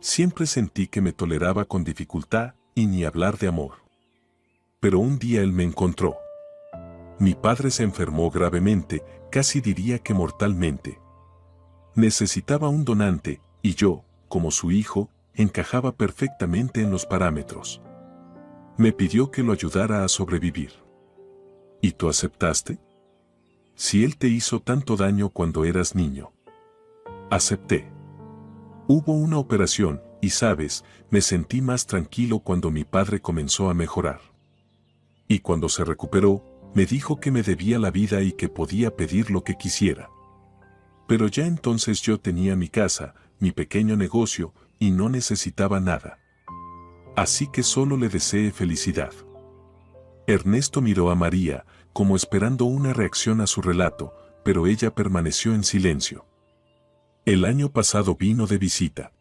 Siempre sentí que me toleraba con dificultad y ni hablar de amor. Pero un día él me encontró. Mi padre se enfermó gravemente, casi diría que mortalmente. Necesitaba un donante, y yo, como su hijo, encajaba perfectamente en los parámetros. Me pidió que lo ayudara a sobrevivir. ¿Y tú aceptaste? Si él te hizo tanto daño cuando eras niño. Acepté. Hubo una operación, y sabes, me sentí más tranquilo cuando mi padre comenzó a mejorar. Y cuando se recuperó, me dijo que me debía la vida y que podía pedir lo que quisiera. Pero ya entonces yo tenía mi casa, mi pequeño negocio, y no necesitaba nada. Así que solo le deseé felicidad. Ernesto miró a María, como esperando una reacción a su relato, pero ella permaneció en silencio. El año pasado vino de visita.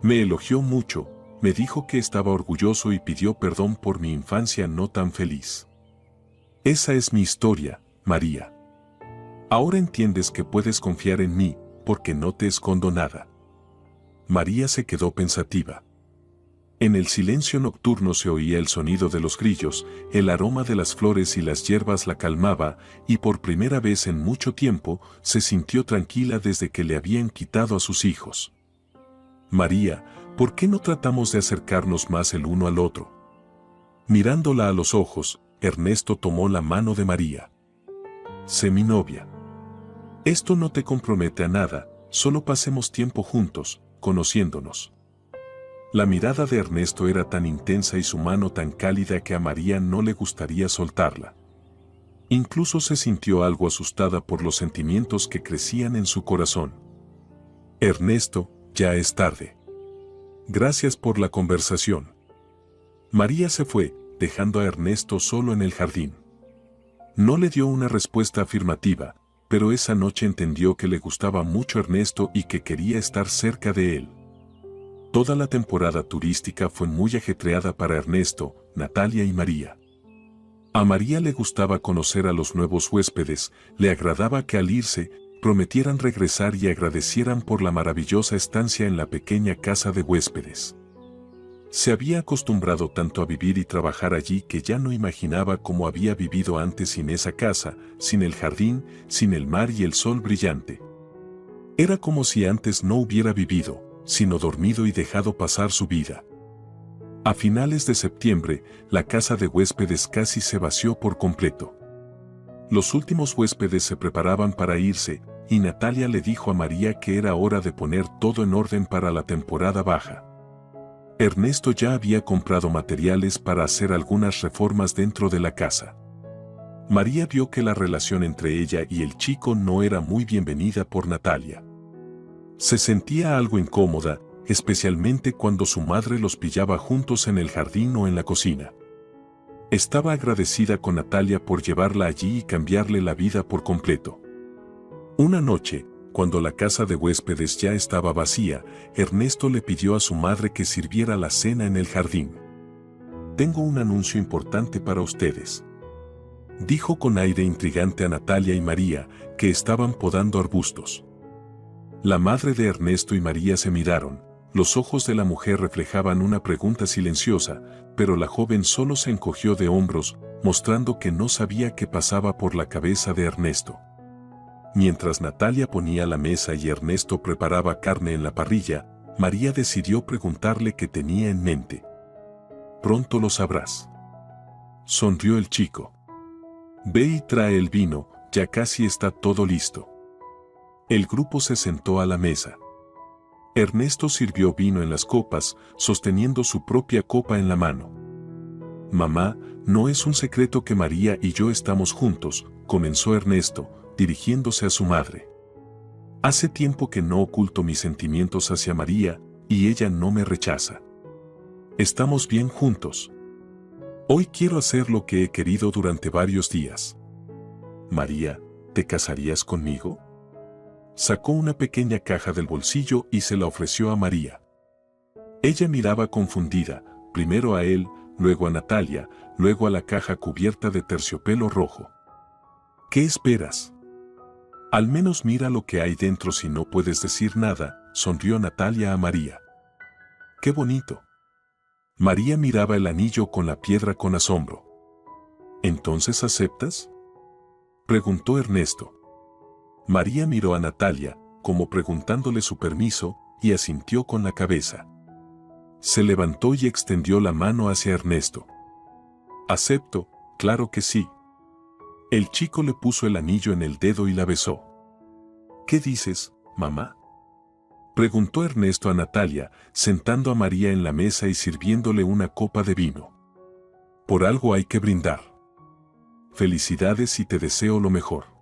Me elogió mucho, me dijo que estaba orgulloso y pidió perdón por mi infancia no tan feliz. Esa es mi historia, María. Ahora entiendes que puedes confiar en mí, porque no te escondo nada. María se quedó pensativa. En el silencio nocturno se oía el sonido de los grillos, el aroma de las flores y las hierbas la calmaba, y por primera vez en mucho tiempo se sintió tranquila desde que le habían quitado a sus hijos. María, ¿por qué no tratamos de acercarnos más el uno al otro? Mirándola a los ojos, Ernesto tomó la mano de María. Sé mi novia. Esto no te compromete a nada, solo pasemos tiempo juntos, conociéndonos. La mirada de Ernesto era tan intensa y su mano tan cálida que a María no le gustaría soltarla. Incluso se sintió algo asustada por los sentimientos que crecían en su corazón. Ernesto, ya es tarde. Gracias por la conversación. María se fue, dejando a Ernesto solo en el jardín. No le dio una respuesta afirmativa, pero esa noche entendió que le gustaba mucho Ernesto y que quería estar cerca de él. Toda la temporada turística fue muy ajetreada para Ernesto, Natalia y María. A María le gustaba conocer a los nuevos huéspedes, le agradaba que al irse, prometieran regresar y agradecieran por la maravillosa estancia en la pequeña casa de huéspedes. Se había acostumbrado tanto a vivir y trabajar allí que ya no imaginaba cómo había vivido antes sin esa casa, sin el jardín, sin el mar y el sol brillante. Era como si antes no hubiera vivido, sino dormido y dejado pasar su vida. A finales de septiembre, la casa de huéspedes casi se vació por completo. Los últimos huéspedes se preparaban para irse, y Natalia le dijo a María que era hora de poner todo en orden para la temporada baja. Ernesto ya había comprado materiales para hacer algunas reformas dentro de la casa. María vio que la relación entre ella y el chico no era muy bienvenida por Natalia. Se sentía algo incómoda, especialmente cuando su madre los pillaba juntos en el jardín o en la cocina. Estaba agradecida con Natalia por llevarla allí y cambiarle la vida por completo. Una noche, cuando la casa de huéspedes ya estaba vacía, Ernesto le pidió a su madre que sirviera la cena en el jardín. «Tengo un anuncio importante para ustedes», dijo con aire intrigante a Natalia y María, que estaban podando arbustos. La madre de Ernesto y María se miraron. Los ojos de la mujer reflejaban una pregunta silenciosa, pero la joven solo se encogió de hombros, mostrando que no sabía qué pasaba por la cabeza de Ernesto. Mientras Natalia ponía la mesa y Ernesto preparaba carne en la parrilla, María decidió preguntarle qué tenía en mente. «Pronto lo sabrás», sonrió el chico. «Ve y trae el vino, ya casi está todo listo». El grupo se sentó a la mesa. Ernesto sirvió vino en las copas, sosteniendo su propia copa en la mano. «Mamá, no es un secreto que María y yo estamos juntos», comenzó Ernesto, dirigiéndose a su madre. «Hace tiempo que no oculto mis sentimientos hacia María, y ella no me rechaza. Estamos bien juntos. Hoy quiero hacer lo que he querido durante varios días. María, ¿te casarías conmigo?». Sacó una pequeña caja del bolsillo y se la ofreció a María. Ella miraba confundida, primero a él, luego a Natalia, luego a la caja cubierta de terciopelo rojo. «¿Qué esperas? Al menos mira lo que hay dentro si no puedes decir nada», sonrió Natalia a María. «¡Qué bonito!». María miraba el anillo con la piedra con asombro. «¿Entonces aceptas?», preguntó Ernesto. María miró a Natalia, como preguntándole su permiso, y asintió con la cabeza. Se levantó y extendió la mano hacia Ernesto. «Acepto, claro que sí». El chico le puso el anillo en el dedo y la besó. «¿Qué dices, mamá?», preguntó Ernesto a Natalia, sentando a María en la mesa y sirviéndole una copa de vino. «Por algo hay que brindar. Felicidades y te deseo lo mejor.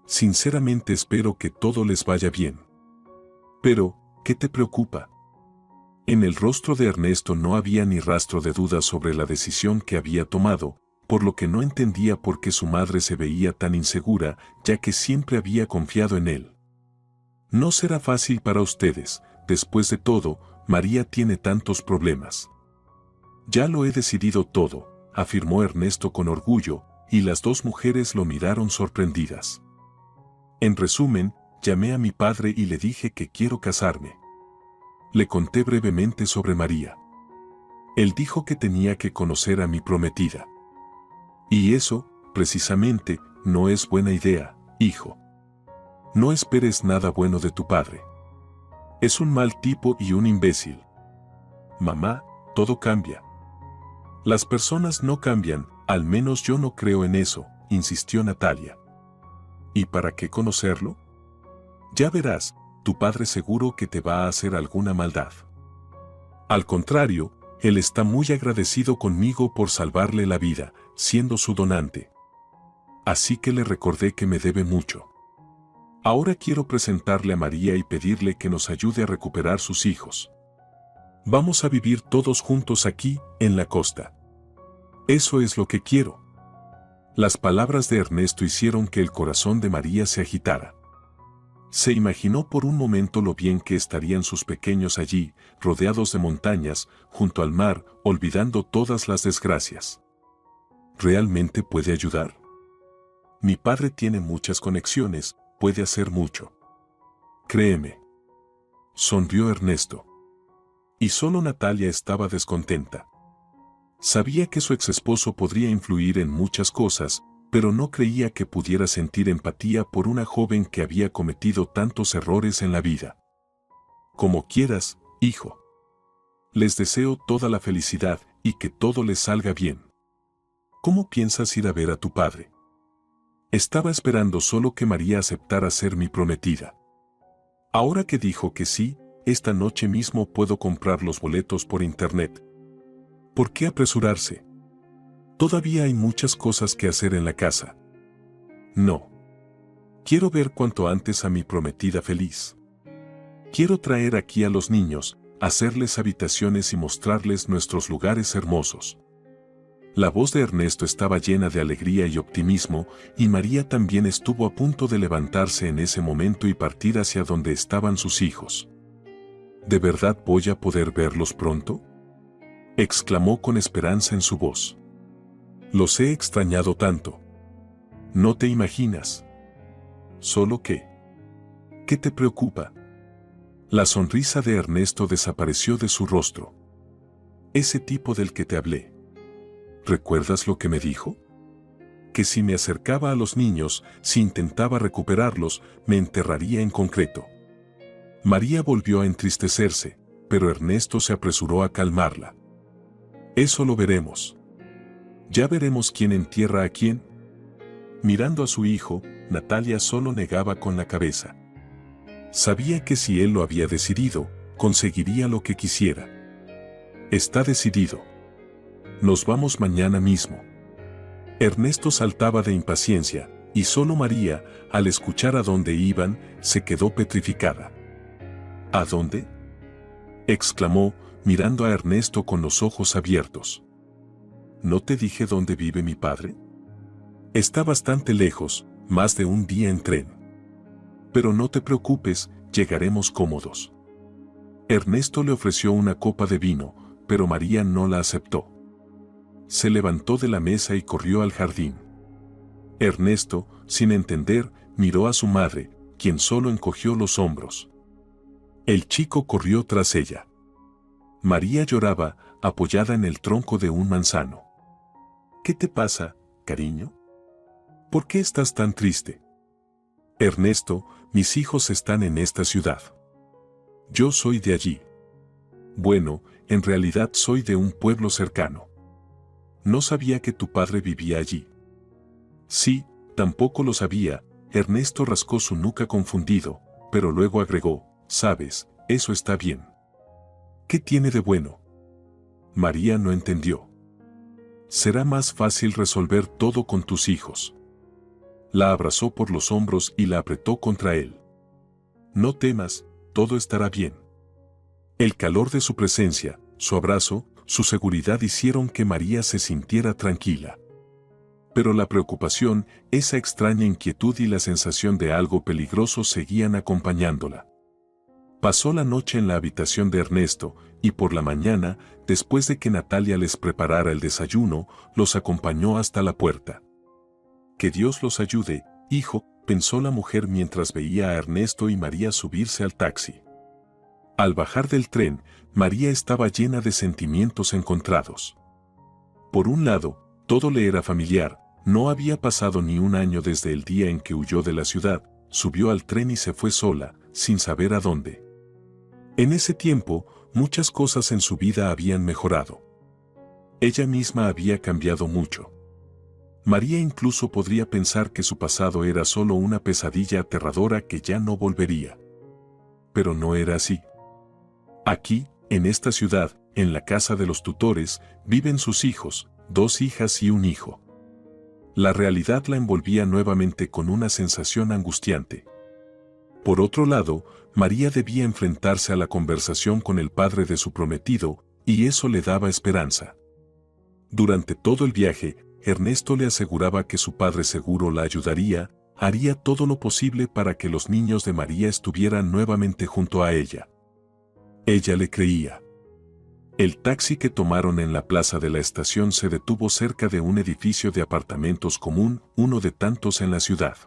Sinceramente espero que todo les vaya bien. Pero, ¿qué te preocupa?». En el rostro de Ernesto no había ni rastro de duda sobre la decisión que había tomado, por lo que no entendía por qué su madre se veía tan insegura, ya que siempre había confiado en él. «No será fácil para ustedes, después de todo, María tiene tantos problemas». «Ya lo he decidido todo», afirmó Ernesto con orgullo, y las dos mujeres lo miraron sorprendidas. «En resumen, llamé a mi padre y le dije que quiero casarme. Le conté brevemente sobre María. Él dijo que tenía que conocer a mi prometida. Y eso, precisamente, no es buena idea, hijo. No esperes nada bueno de tu padre. Es un mal tipo y un imbécil. Mamá, todo cambia». «Las personas no cambian, al menos yo no creo en eso», insistió Natalia. «¿Y para qué conocerlo? Ya verás, tu padre seguro que te va a hacer alguna maldad. Al contrario, él está muy agradecido conmigo por salvarle la vida, siendo su donante. Así que le recordé que me debe mucho. Ahora quiero presentarle a María y pedirle que nos ayude a recuperar sus hijos. Vamos a vivir todos juntos aquí, en la costa. Eso es lo que quiero». Las palabras de Ernesto hicieron que el corazón de María se agitara. Se imaginó por un momento lo bien que estarían sus pequeños allí, rodeados de montañas, junto al mar, olvidando todas las desgracias. ¿Realmente puede ayudar? Mi padre tiene muchas conexiones, puede hacer mucho. Créeme. Sonrió Ernesto. Y solo Natalia estaba descontenta. Sabía que su exesposo podría influir en muchas cosas, pero no creía que pudiera sentir empatía por una joven que había cometido tantos errores en la vida. «Como quieras, hijo. Les deseo toda la felicidad y que todo les salga bien. ¿Cómo piensas ir a ver a tu padre?». Estaba esperando solo que María aceptara ser mi prometida. Ahora que dijo que sí, esta noche mismo puedo comprar los boletos por internet. ¿Por qué apresurarse? Todavía hay muchas cosas que hacer en la casa. No. Quiero ver cuanto antes a mi prometida feliz. Quiero traer aquí a los niños, hacerles habitaciones y mostrarles nuestros lugares hermosos. La voz de Ernesto estaba llena de alegría y optimismo, y María también estuvo a punto de levantarse en ese momento y partir hacia donde estaban sus hijos. ¿De verdad voy a poder verlos pronto?, exclamó con esperanza en su voz. Los he extrañado tanto. No te imaginas. Solo que... ¿Qué te preocupa? La sonrisa de Ernesto desapareció de su rostro. Ese tipo del que te hablé. ¿Recuerdas lo que me dijo? Que si me acercaba a los niños, si intentaba recuperarlos, me enterraría en concreto. María volvió a entristecerse, pero Ernesto se apresuró a calmarla. Eso lo veremos. Ya veremos quién entierra a quién. Mirando a su hijo, Natalia solo negaba con la cabeza. Sabía que si él lo había decidido, conseguiría lo que quisiera. Está decidido. Nos vamos mañana mismo. Ernesto saltaba de impaciencia, y solo María, al escuchar a dónde iban, se quedó petrificada. ¿A dónde?, exclamó, mirando a Ernesto con los ojos abiertos. ¿No te dije dónde vive mi padre? Está bastante lejos, más de un día en tren. Pero no te preocupes, llegaremos cómodos. Ernesto le ofreció una copa de vino, pero María no la aceptó. Se levantó de la mesa y corrió al jardín. Ernesto, sin entender, miró a su madre, quien solo encogió los hombros. El chico corrió tras ella. María lloraba, apoyada en el tronco de un manzano. ¿Qué te pasa, cariño? ¿Por qué estás tan triste? Ernesto, mis hijos están en esta ciudad. Yo soy de allí. Bueno, en realidad soy de un pueblo cercano. No sabía que tu padre vivía allí. Sí, tampoco lo sabía. Ernesto rascó su nuca confundido, pero luego agregó, sabes, eso está bien. ¿Qué tiene de bueno? María no entendió. Será más fácil resolver todo con tus hijos. La abrazó por los hombros y la apretó contra él. No temas, todo estará bien. El calor de su presencia, su abrazo, su seguridad hicieron que María se sintiera tranquila. Pero la preocupación, esa extraña inquietud y la sensación de algo peligroso seguían acompañándola. Pasó la noche en la habitación de Ernesto, y por la mañana, después de que Natalia les preparara el desayuno, los acompañó hasta la puerta. Que Dios los ayude, hijo, pensó la mujer mientras veía a Ernesto y María subirse al taxi. Al bajar del tren, María estaba llena de sentimientos encontrados. Por un lado, todo le era familiar, no había pasado ni un año desde el día en que huyó de la ciudad, subió al tren y se fue sola, sin saber a dónde. En ese tiempo, muchas cosas en su vida habían mejorado. Ella misma había cambiado mucho. María incluso podría pensar que su pasado era solo una pesadilla aterradora que ya no volvería. Pero no era así. Aquí, en esta ciudad, en la casa de los tutores, viven sus hijos, 2 hijas y un hijo. La realidad la envolvía nuevamente con una sensación angustiante. Por otro lado, María debía enfrentarse a la conversación con el padre de su prometido, y eso le daba esperanza. Durante todo el viaje, Ernesto le aseguraba que su padre seguro la ayudaría, haría todo lo posible para que los niños de María estuvieran nuevamente junto a ella. Ella le creía. El taxi que tomaron en la plaza de la estación se detuvo cerca de un edificio de apartamentos común, uno de tantos en la ciudad.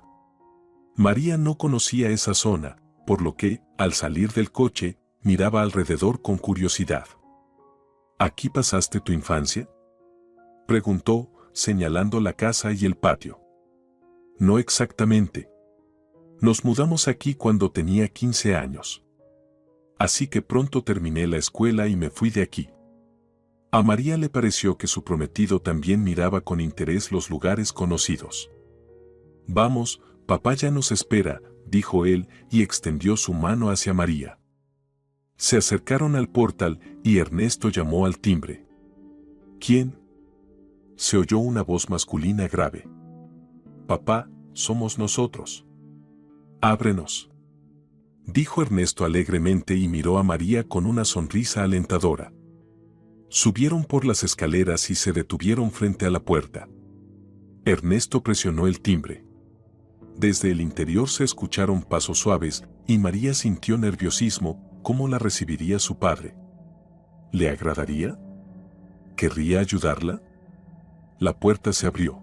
María no conocía esa zona, por lo que, al salir del coche, miraba alrededor con curiosidad. ¿Aquí pasaste tu infancia?, preguntó, señalando la casa y el patio. No exactamente. Nos mudamos aquí cuando tenía 15 años. Así que pronto terminé la escuela y me fui de aquí. A María le pareció que su prometido también miraba con interés los lugares conocidos. Vamos, papá ya nos espera, dijo él y extendió su mano hacia María. Se acercaron al portal y Ernesto llamó al timbre. ¿Quién? Se oyó una voz masculina grave. Papá, somos nosotros. Ábrenos, dijo Ernesto alegremente y miró a María con una sonrisa alentadora. Subieron por las escaleras y se detuvieron frente a la puerta. Ernesto presionó el timbre. Desde el interior se escucharon pasos suaves y María sintió nerviosismo. ¿Cómo la recibiría su padre? ¿Le agradaría? ¿Querría ayudarla? La puerta se abrió.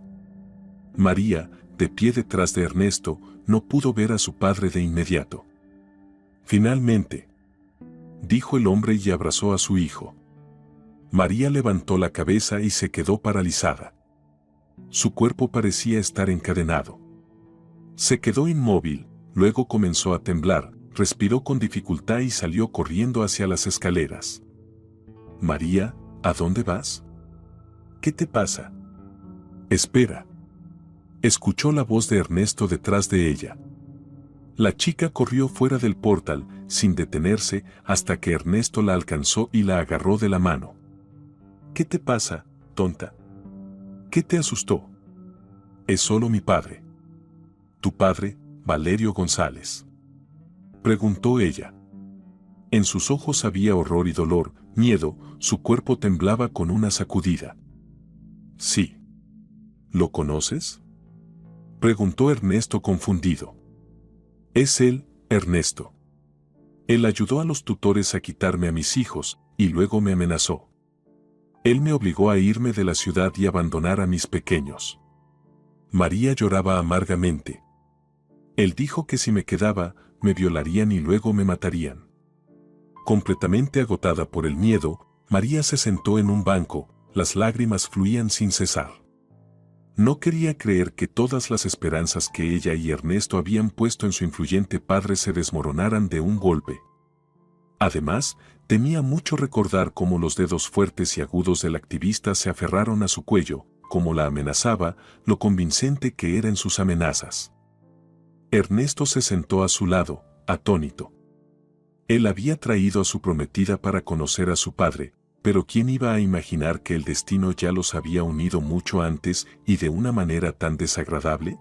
María, de pie detrás de Ernesto, no pudo ver a su padre de inmediato. Finalmente, dijo el hombre y abrazó a su hijo. María levantó la cabeza y se quedó paralizada. Su cuerpo parecía estar encadenado. Se quedó inmóvil, luego comenzó a temblar, respiró con dificultad y salió corriendo hacia las escaleras. María, ¿a dónde vas? ¿Qué te pasa? Espera. Escuchó la voz de Ernesto detrás de ella. La chica corrió fuera del portal, sin detenerse, hasta que Ernesto la alcanzó y la agarró de la mano. ¿Qué te pasa, tonta? ¿Qué te asustó? Es solo mi padre. ¿Tu padre, Valerio González?, preguntó ella. En sus ojos había horror y dolor, miedo, su cuerpo temblaba con una sacudida. Sí. ¿Lo conoces?, preguntó Ernesto confundido. Es él, Ernesto. Él ayudó a los tutores a quitarme a mis hijos, y luego me amenazó. Él me obligó a irme de la ciudad y abandonar a mis pequeños. María lloraba amargamente. Él dijo que si me quedaba, me violarían y luego me matarían. Completamente agotada por el miedo, María se sentó en un banco, las lágrimas fluían sin cesar. No quería creer que todas las esperanzas que ella y Ernesto habían puesto en su influyente padre se desmoronaran de un golpe. Además, temía mucho recordar cómo los dedos fuertes y agudos del activista se aferraron a su cuello, cómo la amenazaba, lo convincente que era en sus amenazas. Ernesto se sentó a su lado, atónito. Él había traído a su prometida para conocer a su padre, pero ¿quién iba a imaginar que el destino ya los había unido mucho antes y de una manera tan desagradable?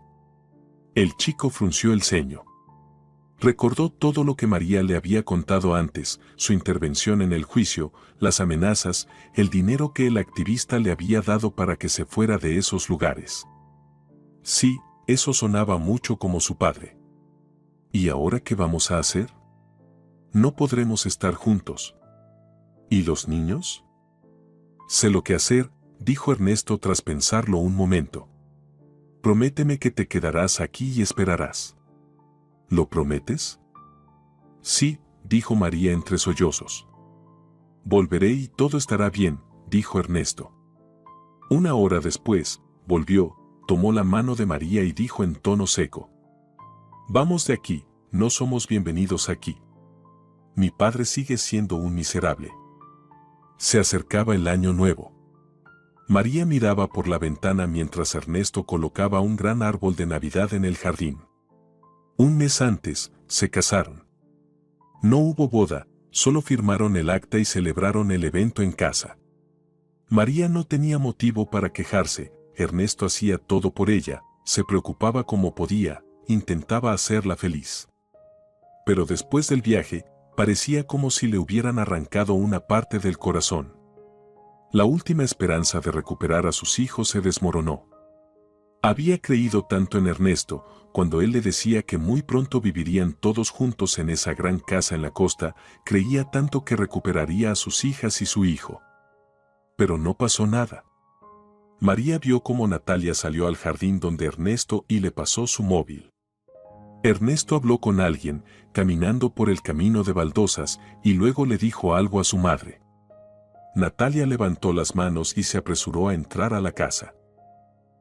El chico frunció el ceño. Recordó todo lo que María le había contado antes, su intervención en el juicio, las amenazas, el dinero que el activista le había dado para que se fuera de esos lugares. Sí, eso sonaba mucho como su padre. ¿Y ahora qué vamos a hacer? No podremos estar juntos. ¿Y los niños? Sé lo que hacer, dijo Ernesto tras pensarlo un momento. Prométeme que te quedarás aquí y esperarás. ¿Lo prometes? Sí, dijo María entre sollozos. Volveré y todo estará bien, dijo Ernesto. Una hora después, volvió, tomó la mano de María y dijo en tono seco. Vamos de aquí, no somos bienvenidos aquí. Mi padre sigue siendo un miserable. Se acercaba el año nuevo. María miraba por la ventana mientras Ernesto colocaba un gran árbol de Navidad en el jardín. Un mes antes, se casaron. No hubo boda, solo firmaron el acta y celebraron el evento en casa. María no tenía motivo para quejarse, Ernesto hacía todo por ella, se preocupaba como podía, intentaba hacerla feliz. Pero después del viaje, parecía como si le hubieran arrancado una parte del corazón. La última esperanza de recuperar a sus hijos se desmoronó. Había creído tanto en Ernesto, cuando él le decía que muy pronto vivirían todos juntos en esa gran casa en la costa, creía tanto que recuperaría a sus hijas y su hijo. Pero no pasó nada. María vio cómo Natalia salió al jardín donde Ernesto y le pasó su móvil. Ernesto habló con alguien, caminando por el camino de baldosas, y luego le dijo algo a su madre. Natalia levantó las manos y se apresuró a entrar a la casa.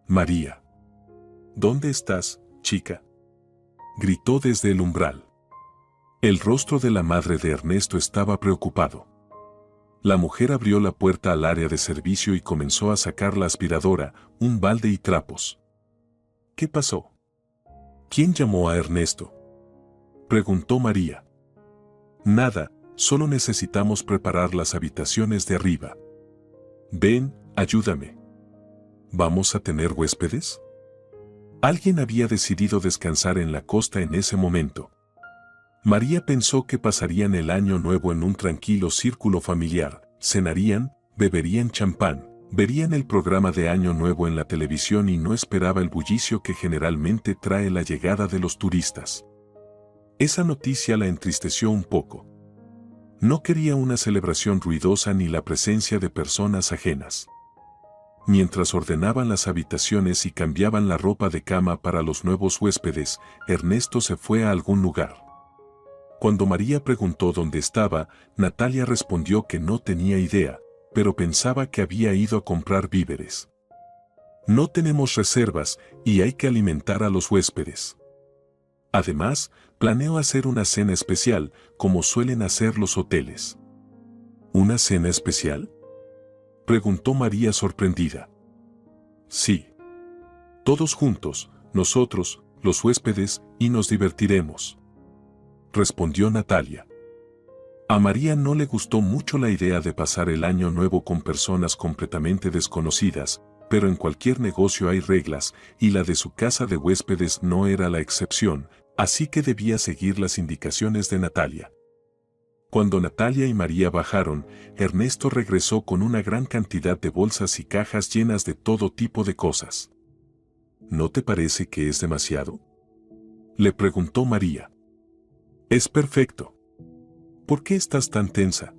María. ¿Dónde estás, chica?, gritó desde el umbral. El rostro de la madre de Ernesto estaba preocupado. La mujer abrió la puerta al área de servicio y comenzó a sacar la aspiradora, un balde y trapos. ¿Qué pasó? ¿Quién llamó a Ernesto?, preguntó María. Nada, solo necesitamos preparar las habitaciones de arriba. Ven, ayúdame. ¿Vamos a tener huéspedes? Alguien había decidido descansar en la costa en ese momento. María pensó que pasarían el año nuevo en un tranquilo círculo familiar, cenarían, beberían champán, verían el programa de Año Nuevo en la televisión y no esperaba el bullicio que generalmente trae la llegada de los turistas. Esa noticia la entristeció un poco. No quería una celebración ruidosa ni la presencia de personas ajenas. Mientras ordenaban las habitaciones y cambiaban la ropa de cama para los nuevos huéspedes, Ernesto se fue a algún lugar. Cuando María preguntó dónde estaba, Natalia respondió que no tenía idea, pero pensaba que había ido a comprar víveres. No tenemos reservas y hay que alimentar a los huéspedes. Además, planeo hacer una cena especial, como suelen hacer los hoteles. ¿Una cena especial?, preguntó María sorprendida. Sí. Todos juntos, nosotros, los huéspedes, y nos divertiremos, respondió Natalia. A María no le gustó mucho la idea de pasar el año nuevo con personas completamente desconocidas, pero en cualquier negocio hay reglas, y la de su casa de huéspedes no era la excepción, así que debía seguir las indicaciones de Natalia. Cuando Natalia y María bajaron, Ernesto regresó con una gran cantidad de bolsas y cajas llenas de todo tipo de cosas. ¿No te parece que es demasiado?, le preguntó María. Es perfecto. ¿Por qué estás tan tensa?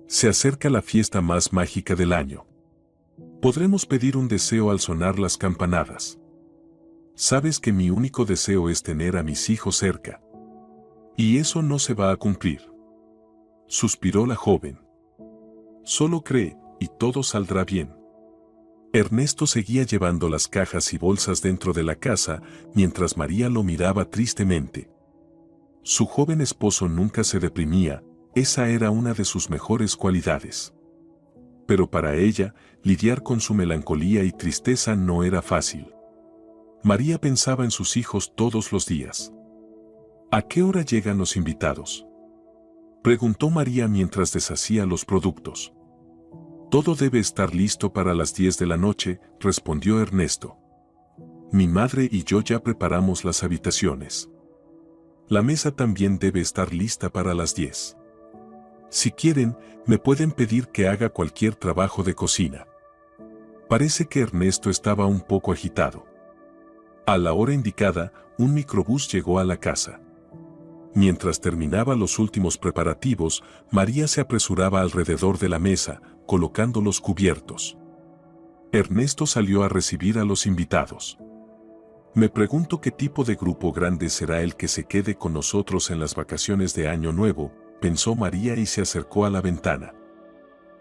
Se acerca la fiesta más mágica del año. Podremos pedir un deseo al sonar las campanadas. Sabes que mi único deseo es tener a mis hijos cerca. Y eso no se va a cumplir, suspiró la joven. Solo cree, y todo saldrá bien. Ernesto seguía llevando las cajas y bolsas dentro de la casa, mientras María lo miraba tristemente. Su joven esposo nunca se deprimía, esa era una de sus mejores cualidades. Pero para ella, lidiar con su melancolía y tristeza no era fácil. María pensaba en sus hijos todos los días. ¿A qué hora llegan los invitados?, preguntó María mientras deshacía los productos. Todo debe estar listo para las 10 de la noche, respondió Ernesto. Mi madre y yo ya preparamos las habitaciones. La mesa también debe estar lista para las 10. Si quieren, me pueden pedir que haga cualquier trabajo de cocina. Parece que Ernesto estaba un poco agitado. A la hora indicada, un microbús llegó a la casa. Mientras terminaba los últimos preparativos, María se apresuraba alrededor de la mesa, colocando los cubiertos. Ernesto salió a recibir a los invitados. Me pregunto qué tipo de grupo grande será el que se quede con nosotros en las vacaciones de Año Nuevo, pensó María y se acercó a la ventana.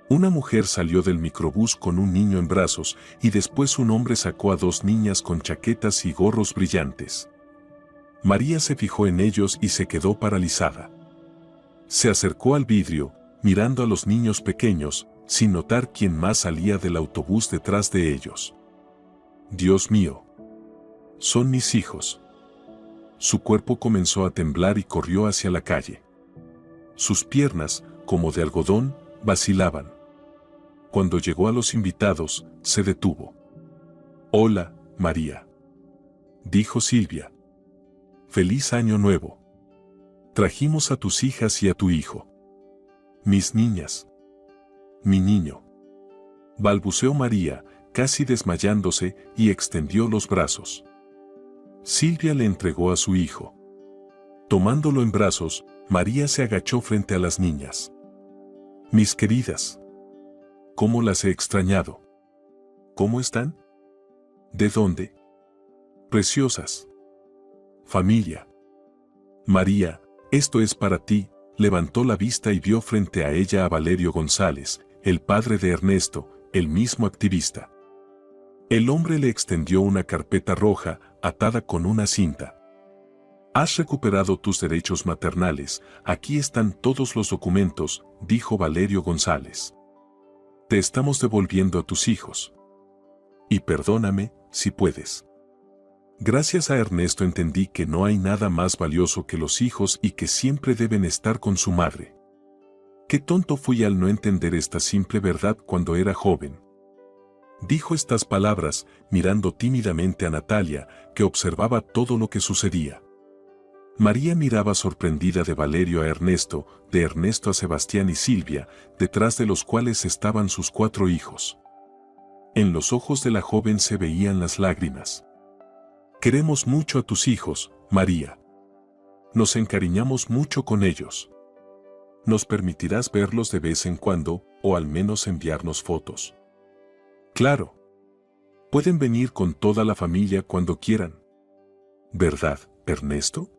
Una mujer salió del microbús con un niño en brazos y después un hombre sacó a 2 niñas con chaquetas y gorros brillantes. María se fijó en ellos y se quedó paralizada. Se acercó al vidrio, mirando a los niños pequeños, sin notar quién más salía del autobús detrás de ellos. Dios mío. Son mis hijos. Su cuerpo comenzó a temblar y corrió hacia la calle. Sus piernas, como de algodón, vacilaban. Cuando llegó a los invitados, se detuvo. Hola, María, dijo Silvia. Feliz Año Nuevo. Trajimos a tus hijas y a tu hijo. Mis niñas. Mi niño. Balbuceó María, casi desmayándose, y extendió los brazos. Silvia le entregó a su hijo. Tomándolo en brazos, María se agachó frente a las niñas. Mis queridas. ¿Cómo las he extrañado? ¿Cómo están? ¿De dónde? Preciosas. Familia. María, esto es para ti, levantó la vista y vio frente a ella a Valerio González, el padre de Ernesto, el mismo activista. El hombre le extendió una carpeta roja, atada con una cinta. Has recuperado tus derechos maternales, aquí están todos los documentos, dijo Valerio González. Te estamos devolviendo a tus hijos. Y perdóname, si puedes. Gracias a Ernesto entendí que no hay nada más valioso que los hijos y que siempre deben estar con su madre. Qué tonto fui al no entender esta simple verdad cuando era joven. Dijo estas palabras, mirando tímidamente a Natalia, que observaba todo lo que sucedía. María miraba sorprendida de Valerio a Ernesto, de Ernesto a Sebastián y Silvia, detrás de los cuales estaban sus 4 hijos. En los ojos de la joven se veían las lágrimas. Queremos mucho a tus hijos, María. Nos encariñamos mucho con ellos. ¿Nos permitirás verlos de vez en cuando, o al menos enviarnos fotos? Claro. Pueden venir con toda la familia cuando quieran. ¿Verdad, Ernesto?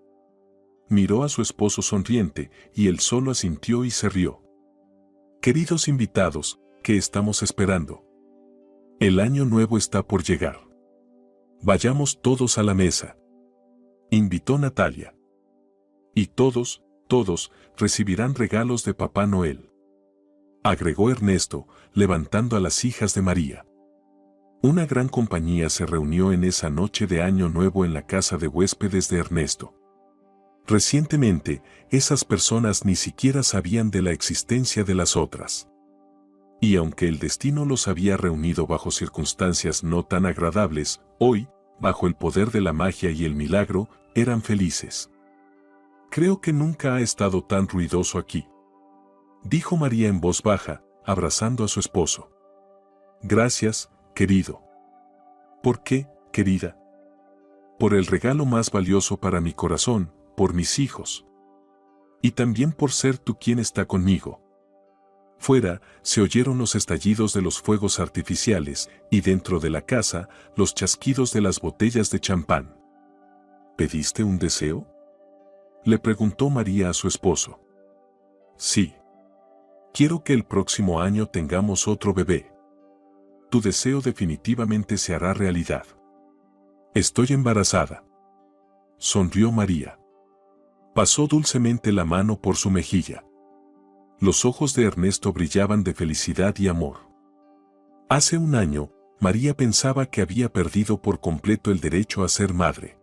Miró a su esposo sonriente, y él solo asintió y se rió. Queridos invitados, ¿qué estamos esperando? El año nuevo está por llegar. Vayamos todos a la mesa. Invitó Natalia. Y todos recibirán regalos de Papá Noel. Agregó Ernesto, levantando a las hijas de María. Una gran compañía se reunió en esa noche de Año Nuevo en la casa de huéspedes de Ernesto. Recientemente, esas personas ni siquiera sabían de la existencia de las otras. Y aunque el destino los había reunido bajo circunstancias no tan agradables, hoy, bajo el poder de la magia y el milagro, eran felices. Creo que nunca ha estado tan ruidoso aquí, dijo María en voz baja, abrazando a su esposo. Gracias, querido. ¿Por qué, querida? Por el regalo más valioso para mi corazón, por mis hijos. Y también por ser tú quien está conmigo. Fuera, se oyeron los estallidos de los fuegos artificiales, y dentro de la casa, los chasquidos de las botellas de champán. ¿Pediste un deseo?, le preguntó María a su esposo. Sí. Quiero que el próximo año tengamos otro bebé. Tu deseo definitivamente se hará realidad. Estoy embarazada. Sonrió María. Pasó dulcemente la mano por su mejilla. Los ojos de Ernesto brillaban de felicidad y amor. Hace un año, María pensaba que había perdido por completo el derecho a ser madre.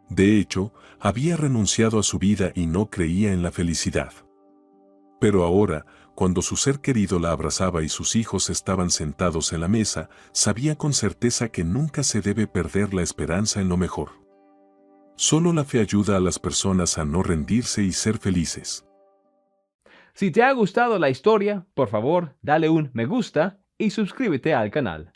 De hecho, había renunciado a su vida y no creía en la felicidad. Pero ahora, cuando su ser querido la abrazaba y sus hijos estaban sentados en la mesa, sabía con certeza que nunca se debe perder la esperanza en lo mejor. Solo la fe ayuda a las personas a no rendirse y ser felices. Si te ha gustado la historia, por favor, dale un me gusta y suscríbete al canal.